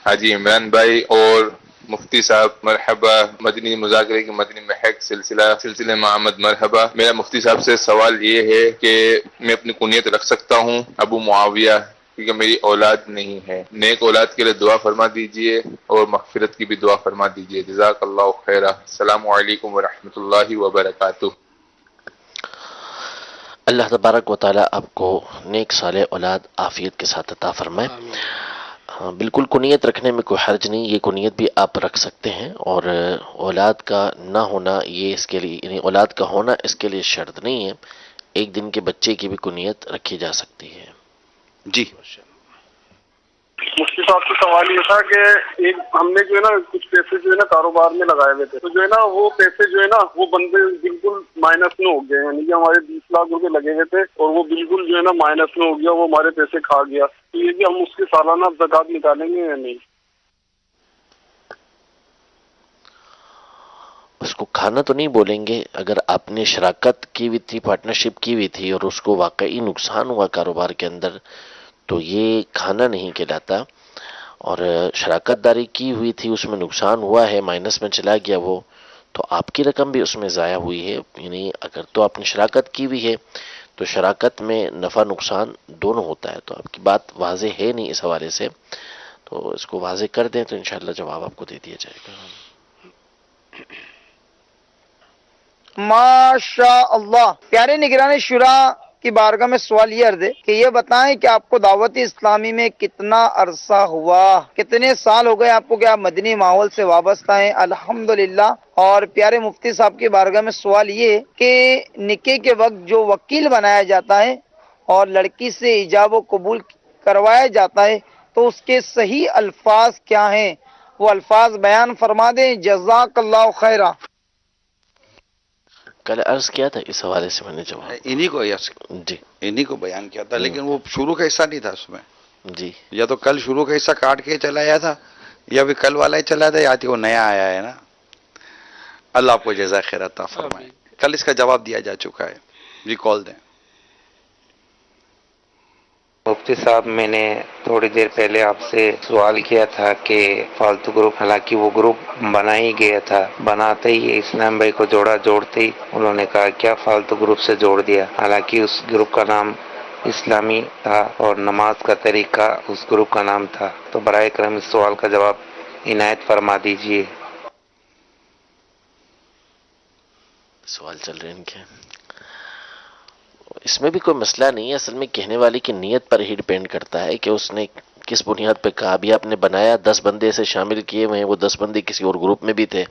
حاجی عمران بھائی اور مفتی صاحب مرحبا. مدنی مذاکرے کی مدنی محک سلسلہ محمد مرحبا. میرا مفتی صاحب سے سوال یہ ہے کہ میں اپنی کنیت رکھ سکتا ہوں ابو معاویہ کیونکہ میری اولاد نہیں ہے؟ نیک اولاد کے لیے دعا فرما دیجئے اور مغفرت کی بھی دعا فرما دیجئے. جزاک اللہ خیرہ. السلام علیکم ورحمۃ اللہ وبرکاتہ. اللہ تبارک و تعالیٰ آپ کو نیک صالح اولاد عافیت کے ساتھ عطا فرمائے. ہاں بالکل، کنیت رکھنے میں کوئی حرج نہیں، یہ کنیت بھی آپ رکھ سکتے ہیں. اور اولاد کا نہ ہونا یہ اس کے لیے، یعنی اولاد کا ہونا اس کے لیے شرط نہیں ہے. ایک دن کے بچے کی بھی کنیت رکھی جا سکتی ہے. جی مفتی صاحب سے سوال یہ تھا کہ ایک ہم نے جو ہے نا کچھ پیسے جو ہے نا کاروبار میں لگائے ہوئے تھے، تو جو ہے نا وہ پیسے جو ہے نا وہ بندے بالکل مائنس میں ہو گئے، یعنی کہ ہمارے 20 لاکھ روپے لگے ہوئے تھے اور وہ بالکل جو ہے نا مائنس میں ہو گیا، وہ ہمارے پیسے کھا گیا. تو یہ کہ ہم اس کی سالانہ زکوٰۃ نکالیں گے یا نہیں؟ اس کو کھانا تو نہیں بولیں گے. اگر آپ نے شراکت کی ہوئی تھی، پارٹنرشپ کی ہوئی تھی اور اس کو واقعی نقصان ہوا کاروبار کے اندر، تو یہ کھانا نہیں کہلاتا. اور شراکت داری کی ہوئی تھی، اس میں نقصان ہوا ہے، مائنس میں چلا گیا وہ، تو آپ کی رقم بھی اس میں ضائع ہوئی ہے. یعنی اگر تو آپ نے شراکت کی ہوئی ہے تو شراکت میں نفع نقصان دونوں ہوتا ہے. تو آپ کی بات واضح ہے نہیں اس حوالے سے، تو اس کو واضح کر دیں تو انشاءاللہ جواب آپ کو دے دیا جائے گا. ماشاء اللہ. پیارے نگران شورا کی بارگاہ میں سوال یہ عرض ہے کہ یہ بتائیں کہ آپ کو دعوت اسلامی میں کتنا عرصہ ہوا، کتنے سال ہو گئے آپ کو کہ آپ مدنی ماحول سے وابستہ ہیں؟ الحمدللہ. اور پیارے مفتی صاحب کی بارگاہ میں سوال یہ ہے کہ نکاح کے وقت جو وکیل بنایا جاتا ہے اور لڑکی سے ایجاب و قبول کروایا جاتا ہے، تو اس کے صحیح الفاظ کیا ہیں؟ وہ الفاظ بیان فرما دیں. جزاک اللہ خیرہ. کل عرض کیا تھا اس حوالے سے میں نے جواب. انہی کو بیان کیا تھا، لیکن وہ شروع کا حصہ نہیں تھا اس میں. جی یا تو کل شروع کا حصہ کاٹ کے چلا آیا تھا، یا بھی کل والا ہی چلا تھا، یا وہ نیا آیا ہے نا. اللہ آپ کو جزائے خیر عطا فرمائے. کل اس کا جواب دیا جا چکا ہے. جی کال دیں. مفتی صاحب، میں نے تھوڑی دیر پہلے آپ سے سوال کیا تھا کہ فالتو گروپ، حالانکہ وہ گروپ بنا ہی گیا تھا، بناتے ہی اسلام بھائی کو جوڑتے ہی انہوں نے کہا کیا فالتو گروپ سے جوڑ دیا، حالانکہ اس گروپ کا نام اسلامی تھا اور نماز کا طریقہ اس گروپ کا نام تھا. تو برائے کرم اس سوال کا جواب عنایت فرما دیجیے. سوال چل رہے ہیں ان کے. اس میں بھی کوئی مسئلہ نہیں ہے، اصل میں کہنے والے کی نیت پر ہی ڈیپینڈ کرتا ہے کہ اس نے کس بنیاد پہ کہا. بھی آپ نے بنایا 10 بندے اسے شامل کیے ہوئے ہیں، وہ 10 بندے کسی اور گروپ میں بھی تھے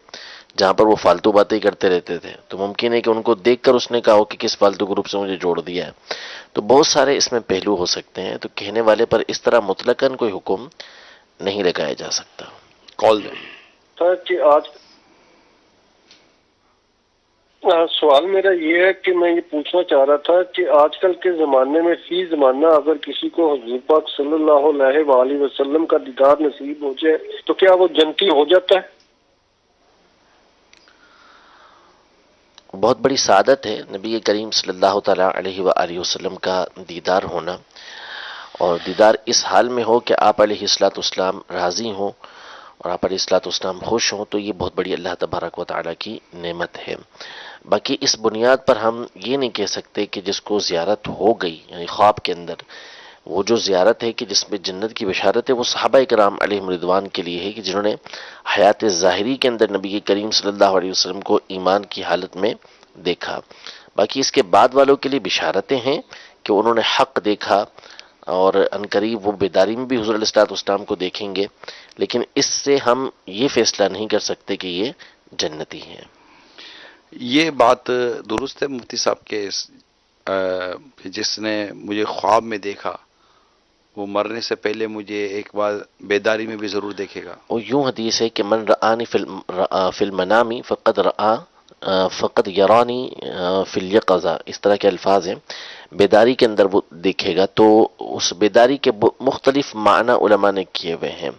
جہاں پر وہ فالتو باتیں کرتے رہتے تھے، تو ممکن ہے کہ ان کو دیکھ کر اس نے کہا ہو کہ کس فالتو گروپ سے مجھے جوڑ دیا ہے. تو بہت سارے اس میں پہلو ہو سکتے ہیں، تو کہنے والے پر اس طرح مطلقاً کوئی حکم نہیں لگایا جا سکتا. کال دیں. سر کہ آج سوال میرا یہ ہے کہ میں یہ پوچھنا چاہ رہا تھا کہ آج کل کے زمانے میں فی زمانہ اگر کسی کو حضور پاک صلی اللہ علیہ وآلہ وسلم کا دیدار نصیب ہو جائے تو کیا وہ جنتی ہو جاتا ہے؟ بہت بڑی سعادت ہے نبی کریم صلی اللہ تعالیٰ علیہ وآلہ وسلم کا دیدار ہونا، اور دیدار اس حال میں ہو کہ آپ علیہ الصلوۃ والسلام راضی ہوں اور آپ علیہ الصلوۃ والسلام خوش ہوں، تو یہ بہت بڑی اللہ تبارک و تعالیٰ کی نعمت ہے. باقی اس بنیاد پر ہم یہ نہیں کہہ سکتے کہ جس کو زیارت ہو گئی، یعنی خواب کے اندر وہ جو زیارت ہے کہ جس میں جنت کی بشارت ہے، وہ صحابہ کرام علیہم رضوان کے لیے ہے کہ جنہوں نے حیات ظاہری کے اندر نبی کریم صلی اللہ علیہ وسلم کو ایمان کی حالت میں دیکھا. باقی اس کے بعد والوں کے لیے بشارتیں ہیں کہ انہوں نے حق دیکھا اور عنقریب وہ بیداری میں بھی حضور علیہ الصلوۃ والسلام کو دیکھیں گے، لیکن اس سے ہم یہ فیصلہ نہیں کر سکتے کہ یہ جنتی ہیں. یہ بات درست ہے مفتی صاحب کے جس نے مجھے خواب میں دیکھا وہ مرنے سے پہلے مجھے ایک بار بیداری میں بھی ضرور دیکھے گا. وہ یوں حدیث ہے کہ من رآنی فی المنامی فقد یرانی فی الیقظہ، اس طرح کے الفاظ ہیں. بیداری کے اندر وہ دیکھے گا، تو اس بیداری کے مختلف معنی علماء نے کیے ہوئے ہیں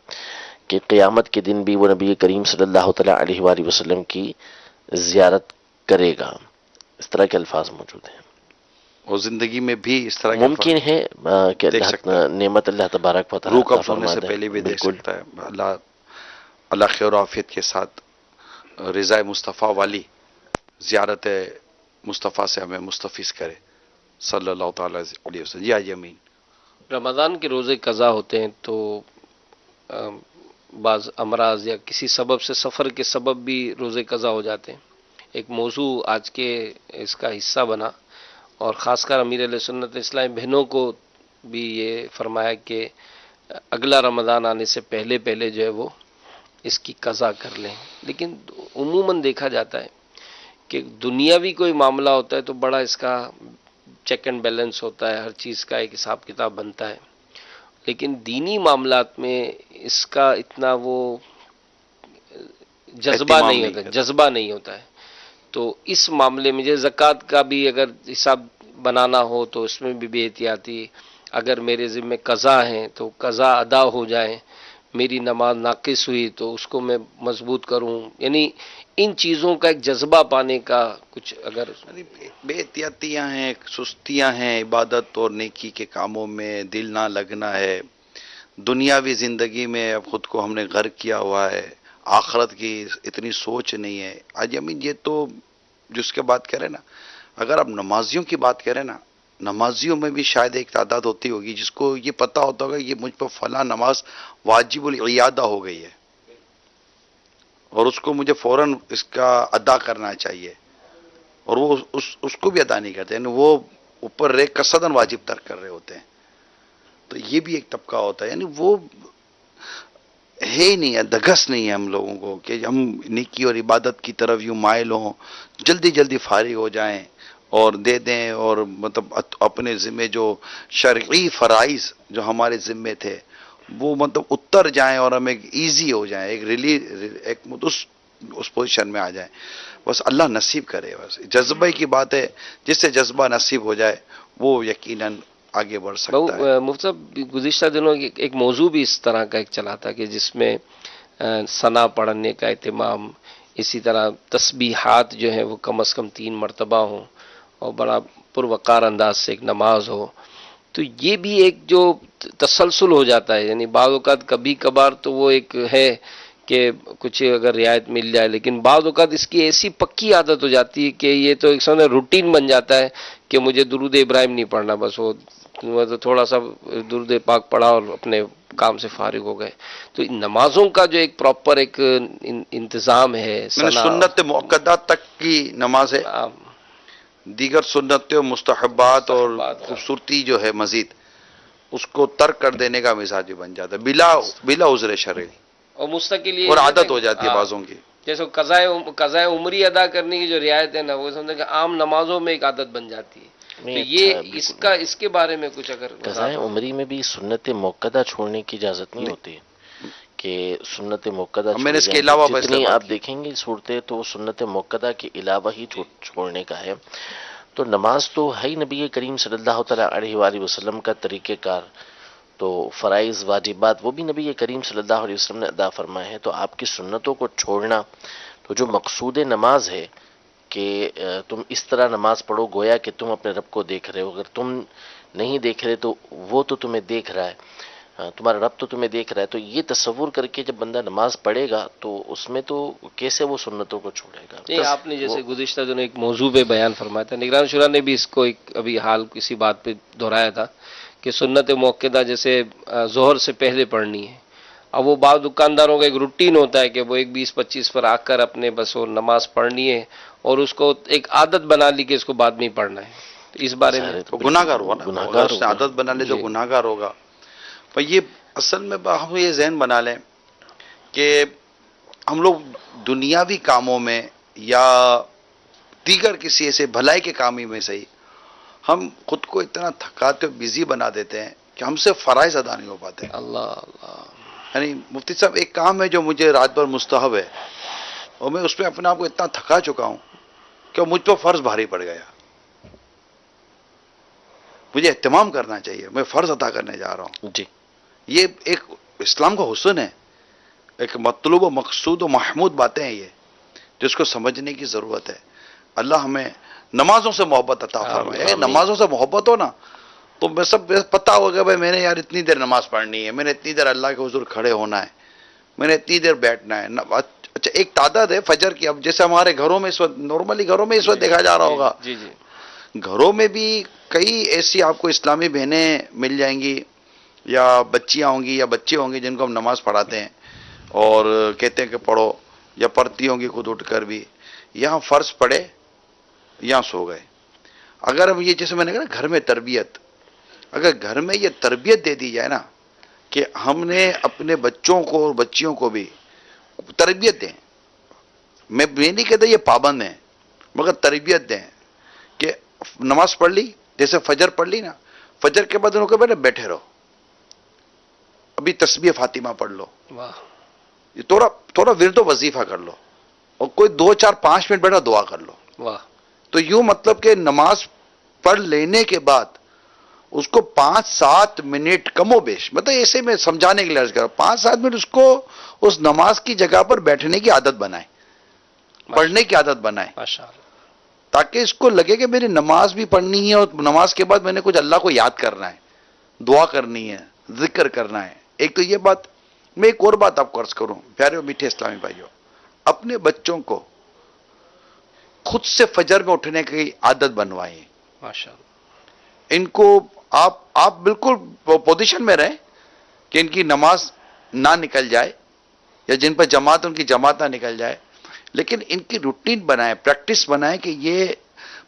کہ قیامت کے دن بھی وہ نبی کریم صلی اللہ تعالیٰ علیہ وآلہ وسلم کی زیارت کرے گا. اس طرح کے الفاظ موجود ہیں. اور زندگی میں بھی اس طرح ممکن ہے کہ اللہ نعمت اللہ تبارک و تعالیٰ روح قبض ہونے سے پہلے بھی دیکھ سکتا ہے. اللہ خیر و عافیت کے ساتھ رضا مصطفیٰ والی زیارت مصطفیٰ سے ہمیں مستفیض کرے صلی اللہ تعالیٰ علیہ وسلم. جی آج امین. رمضان کے روزے قضا ہوتے ہیں تو بعض امراض یا کسی سبب سے، سفر کے سبب بھی روزے قضا ہو جاتے ہیں. ایک موضوع آج کے اس کا حصہ بنا، اور خاص کر امیر علیہ سنت اسلامی بہنوں کو بھی یہ فرمایا کہ اگلا رمضان آنے سے پہلے جو ہے وہ اس کی قضا کر لیں. لیکن عموماً دیکھا جاتا ہے کہ دنیاوی کوئی معاملہ ہوتا ہے تو بڑا اس کا چیک اینڈ بیلنس ہوتا ہے، ہر چیز کا ایک حساب کتاب بنتا ہے. لیکن دینی معاملات میں اس کا اتنا وہ جذبہ اہتمام نہیں نہیں ہوتا، کرتا۔ جذبہ نہیں ہوتا ہے. تو اس معاملے میں جیسے زکوٰۃ کا بھی اگر حساب بنانا ہو تو اس میں بھی بے احتیاطی، اگر میرے ذمہ قضا ہیں تو قضا ادا ہو جائیں، میری نماز ناقص ہوئی تو اس کو میں مضبوط کروں، یعنی ان چیزوں کا ایک جذبہ پانے کا کچھ اگر یعنی بے احتیاطیاں ہیں، سستیاں ہیں، عبادت اور نیکی کے کاموں میں دل نہ لگنا ہے، دنیاوی زندگی میں اب خود کو ہم نے غرق کیا ہوا ہے، آخرت کی اتنی سوچ نہیں ہے. آج امین یہ تو جس کے بات کریں نا، اگر آپ نمازیوں کی بات کریں نا، نمازیوں میں بھی شاید ایک تعداد ہوتی ہوگی جس کو یہ پتا ہوتا ہوگا یہ مجھ پر فلاں نماز واجب العیادہ ہو گئی ہے اور اس کو مجھے فوراً اس کا ادا کرنا چاہیے، اور وہ اس کو بھی ادا نہیں کرتے، یعنی وہ اوپر ریک کا صدن واجب ترک کر رہے ہوتے ہیں. تو یہ بھی ایک طبقہ ہوتا ہے، یعنی وہ ہے ہی نہیں ہے، دھگس نہیں ہے ہم لوگوں کو کہ ہم نیکی اور عبادت کی طرف یوں مائل ہوں، جلدی جلدی فارغ ہو جائیں اور دے دیں، اور مطلب اپنے ذمے جو شرعی فرائض جو ہمارے ذمے تھے وہ مطلب اتر جائیں اور ہم ایک ایزی ہو جائیں، ایک اس پوزیشن میں آ جائیں. بس اللہ نصیب کرے، بس جذبے کی بات ہے، جس سے جذبہ نصیب ہو جائے وہ یقیناً آگے بڑھ سکتا ہے. مفتی صاحب گزشتہ دنوں ایک موضوع بھی اس طرح کا ایک چلا تھا کہ جس میں ثنا پڑھنے کا اہتمام، اسی طرح تسبیحات جو ہیں وہ کم از کم 3 مرتبہ ہوں اور بڑا پروقار انداز سے ایک نماز ہو. تو یہ بھی ایک جو تسلسل ہو جاتا ہے، یعنی بعض اوقات کبھی کبھار تو وہ ایک ہے کہ کچھ اگر رعایت مل جائے، لیکن بعض اوقات اس کی ایسی پکی عادت ہو جاتی ہے کہ یہ تو ایک سمجھے روٹین بن جاتا ہے کہ مجھے درود ابراہیم نہیں پڑھنا، بس وہ تھوڑا سا درود پاک پڑھا اور اپنے کام سے فارغ ہو گئے. تو ان نمازوں کا جو ایک پراپر ایک انتظام ہے، میں نے سنت مؤکدات تک کی نماز ہے، دیگر سنت و مستحبات اور خوبصورتی جو ہے مزید اس کو ترک کر دینے کا مزاج بھی بن جاتا ہے بلا عذر شرعی، اور مستقل یہ اور عادت ہو جاتی ہے بعضوں کی. جیسے قضائے عمری ادا کرنے کی جو رعایت ہے نا، وہ سمجھے کہ عام نمازوں میں ایک عادت بن جاتی ہے. تو یہ اس کے بارے میں کچھ اگر قضائے عمری میں بھی سنت موقدہ چھوڑنے کی اجازت نہیں ہوتی کہ سنت موقدہ میں نے اس کے علاوہ جتنی آپ دیکھیں گے صورتیں تو وہ سنت موقدہ کے علاوہ ہی چھوڑنے کا ہے. تو نماز تو ہے ہی نبی کریم صلی اللہ تعالیٰ علیہ وآلہ وسلم کا طریقہ کار، تو فرائض واجبات وہ بھی نبی کریم صلی اللہ علیہ وسلم نے ادا فرمائے ہیں. تو آپ کی سنتوں کو چھوڑنا، تو جو مقصود نماز ہے کہ تم اس طرح نماز پڑھو گویا کہ تم اپنے رب کو دیکھ رہے ہو، اگر تم نہیں دیکھ رہے تو وہ تو تمہیں دیکھ رہا ہے، تمہارا رب تو تمہیں دیکھ رہا ہے. تو یہ تصور کر کے جب بندہ نماز پڑھے گا تو اس میں تو کیسے وہ سنتوں کو چھوڑے گا. نہیں، آپ نے جیسے گزشتہ دنوں ایک موضوع پہ بیان فرمایا تھا، نگران شورا نے بھی اس کو ایک ابھی حال کسی بات پہ دہرایا تھا کہ سنت موقدہ جیسے ظہر سے پہلے پڑھنی ہے. اب وہ بعض دکانداروں کا ایک روٹین ہوتا ہے کہ وہ 1:20-25 پر آ کر اپنے بس وہ نماز پڑھنی ہے اور اس کو ایک عادت بنا لی کہ اس کو بعد میں ہی پڑھنا ہے. تو اس بارے میں تو گناہ گار ہوا نا، اگر اس نے عادت بنا لی تو گناہ گار ہوگا. پر یہ اصل میں ہم یہ ذہن بنا لیں کہ ہم لوگ دنیاوی کاموں میں یا دیگر کسی ایسے بھلائی کے کام میں صحیح ہم خود کو اتنا تھکاتے بزی بنا دیتے ہیں کہ ہم سے فرائض ادا نہیں ہو پاتے. اللہ یعنی مفتی صاحب ایک کام ہے جو مجھے رات بھر مستحب ہے اور میں اس پہ اپنے آپ کو اتنا تھکا چکا ہوں کہ مجھ پہ فرض بھاری پڑ گیا، مجھے اہتمام کرنا چاہیے، میں فرض ادا کرنے جا رہا ہوں. جی یہ ایک اسلام کا حسن ہے، ایک مطلوب و مقصود و محمود باتیں ہیں یہ جس کو سمجھنے کی ضرورت ہے. اللہ ہمیں نمازوں سے محبت عطا فرمائے. نمازوں سے محبت ہو نا تو میں سب پتا ہوگا بھائی میں نے یار اتنی دیر نماز پڑھنی ہے، میں نے اتنی دیر اللہ کے حضور کھڑے ہونا ہے، میں نے اتنی دیر بیٹھنا ہے. اچھا ایک تعداد ہے فجر کی، اب جیسے ہمارے گھروں میں اس وقت نارملی گھروں میں اس وقت دیکھا جا رہا ہوگا، جی جی گھروں میں بھی کئی ایسی آپ کو اسلامی بہنیں مل جائیں گی یا بچیاں ہوں گی یا بچے ہوں گے جن کو ہم نماز پڑھاتے ہیں اور کہتے ہیں کہ پڑھو، یا پڑھتی ہوں گی خود اٹھ کر بھی، یہاں فرض پڑھے یہاں سو گئے. اگر ہم یہ جیسے میں نے کہا گھر میں تربیت، اگر گھر میں یہ تربیت دے دی جائے نا کہ ہم نے اپنے بچوں کو اور بچیوں کو بھی تربیت دیں، میں نہیں کہتا یہ پابند ہیں مگر تربیت دیں کہ نماز پڑھ لی، جیسے فجر پڑھ لی نا، فجر کے بعد ان کو بیٹھے رہو، ابھی تسبیح فاطمہ پڑھ لو، واہ، یہ تھوڑا ورد و وظیفہ کر لو، اور کوئی 2 4 5 منٹ بیٹھا دعا کر لو. واہ، تو یوں مطلب کہ نماز پڑھ لینے کے بعد اس کو 5 7 منٹ کم و بیش، مطلب ایسے میں سمجھانے کے لیے عرض کر رہا ہوں، 5 7 منٹ اس کو اس نماز کی جگہ پر بیٹھنے کی عادت بنائے، پڑھنے کی عادت بنائے، ماشاء اللہ، تاکہ اس کو لگے کہ میری نماز بھی پڑھنی ہے اور نماز کے بعد میں نے کچھ اللہ کو یاد کرنا ہے، دعا کرنی ہے، ذکر کرنا ہے. ایک تو یہ بات. میں ایک اور بات آپ کو عرض کروں پیارے اور میٹھے اسلامی بھائیوں، اپنے بچوں کو خود سے فجر میں اٹھنے کی عادت بنوائیں. ماشاء اللہ، ان کو آپ بالکل پوزیشن میں رہیں کہ ان کی نماز نہ نکل جائے، یا جن پر جماعت ان کی جماعت نہ نکل جائے، لیکن ان کی روٹین بنائیں، پریکٹس بنائیں کہ یہ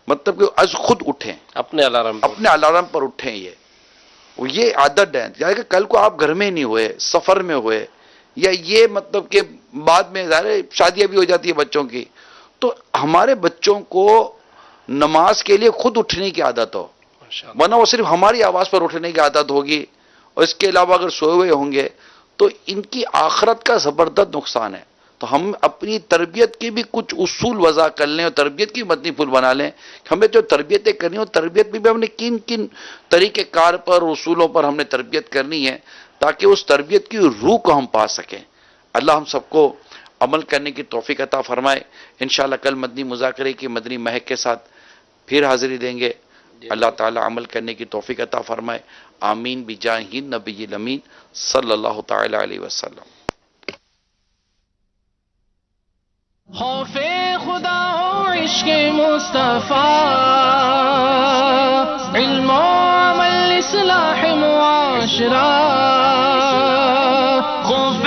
مطلب کہ از خود اٹھیں، اپنے الارم پر. اپنے الارم پر اٹھیں. یہ عادت ہے، یعنی کہ کل کو آپ گھر میں نہیں ہوئے، سفر میں ہوئے، یا یہ مطلب کہ بعد میں ظاہر ہے شادیاں بھی ہو جاتی ہے بچوں کی، تو ہمارے بچوں کو نماز کے لیے خود اٹھنے کی عادت ہو، ماشاء اللہ، ورنہ وہ صرف ہماری آواز پر اٹھنے کی عادت ہوگی، اور اس کے علاوہ اگر سوئے ہوئے ہوں گے تو ان کی آخرت کا زبردست نقصان ہے. تو ہم اپنی تربیت کی بھی کچھ اصول وضع کر لیں اور تربیت کی مدنی پھول بنا لیں. ہمیں جو تربیتیں کرنی ہو، تربیت میں بھی ہم نے کن کن طریقہ کار پر، اصولوں پر ہم نے تربیت کرنی ہے، تاکہ اس تربیت کی روح کو ہم پا سکیں. اللہ ہم سب کو عمل کرنے کی توفیق عطا فرمائے. انشاءاللہ کل مدنی مذاکرے کی مدنی مہک کے ساتھ پھر حاضری دیں گے. اللہ تعالیٰ عمل کرنے کی توفیق عطا فرمائے. آمین بجاہ نبی الامین صلی اللہ تعالی علیہ وسلم. خوف خدا و عشق مصطفیٰ، علم و عمل اصلاح معاشرہ، خوف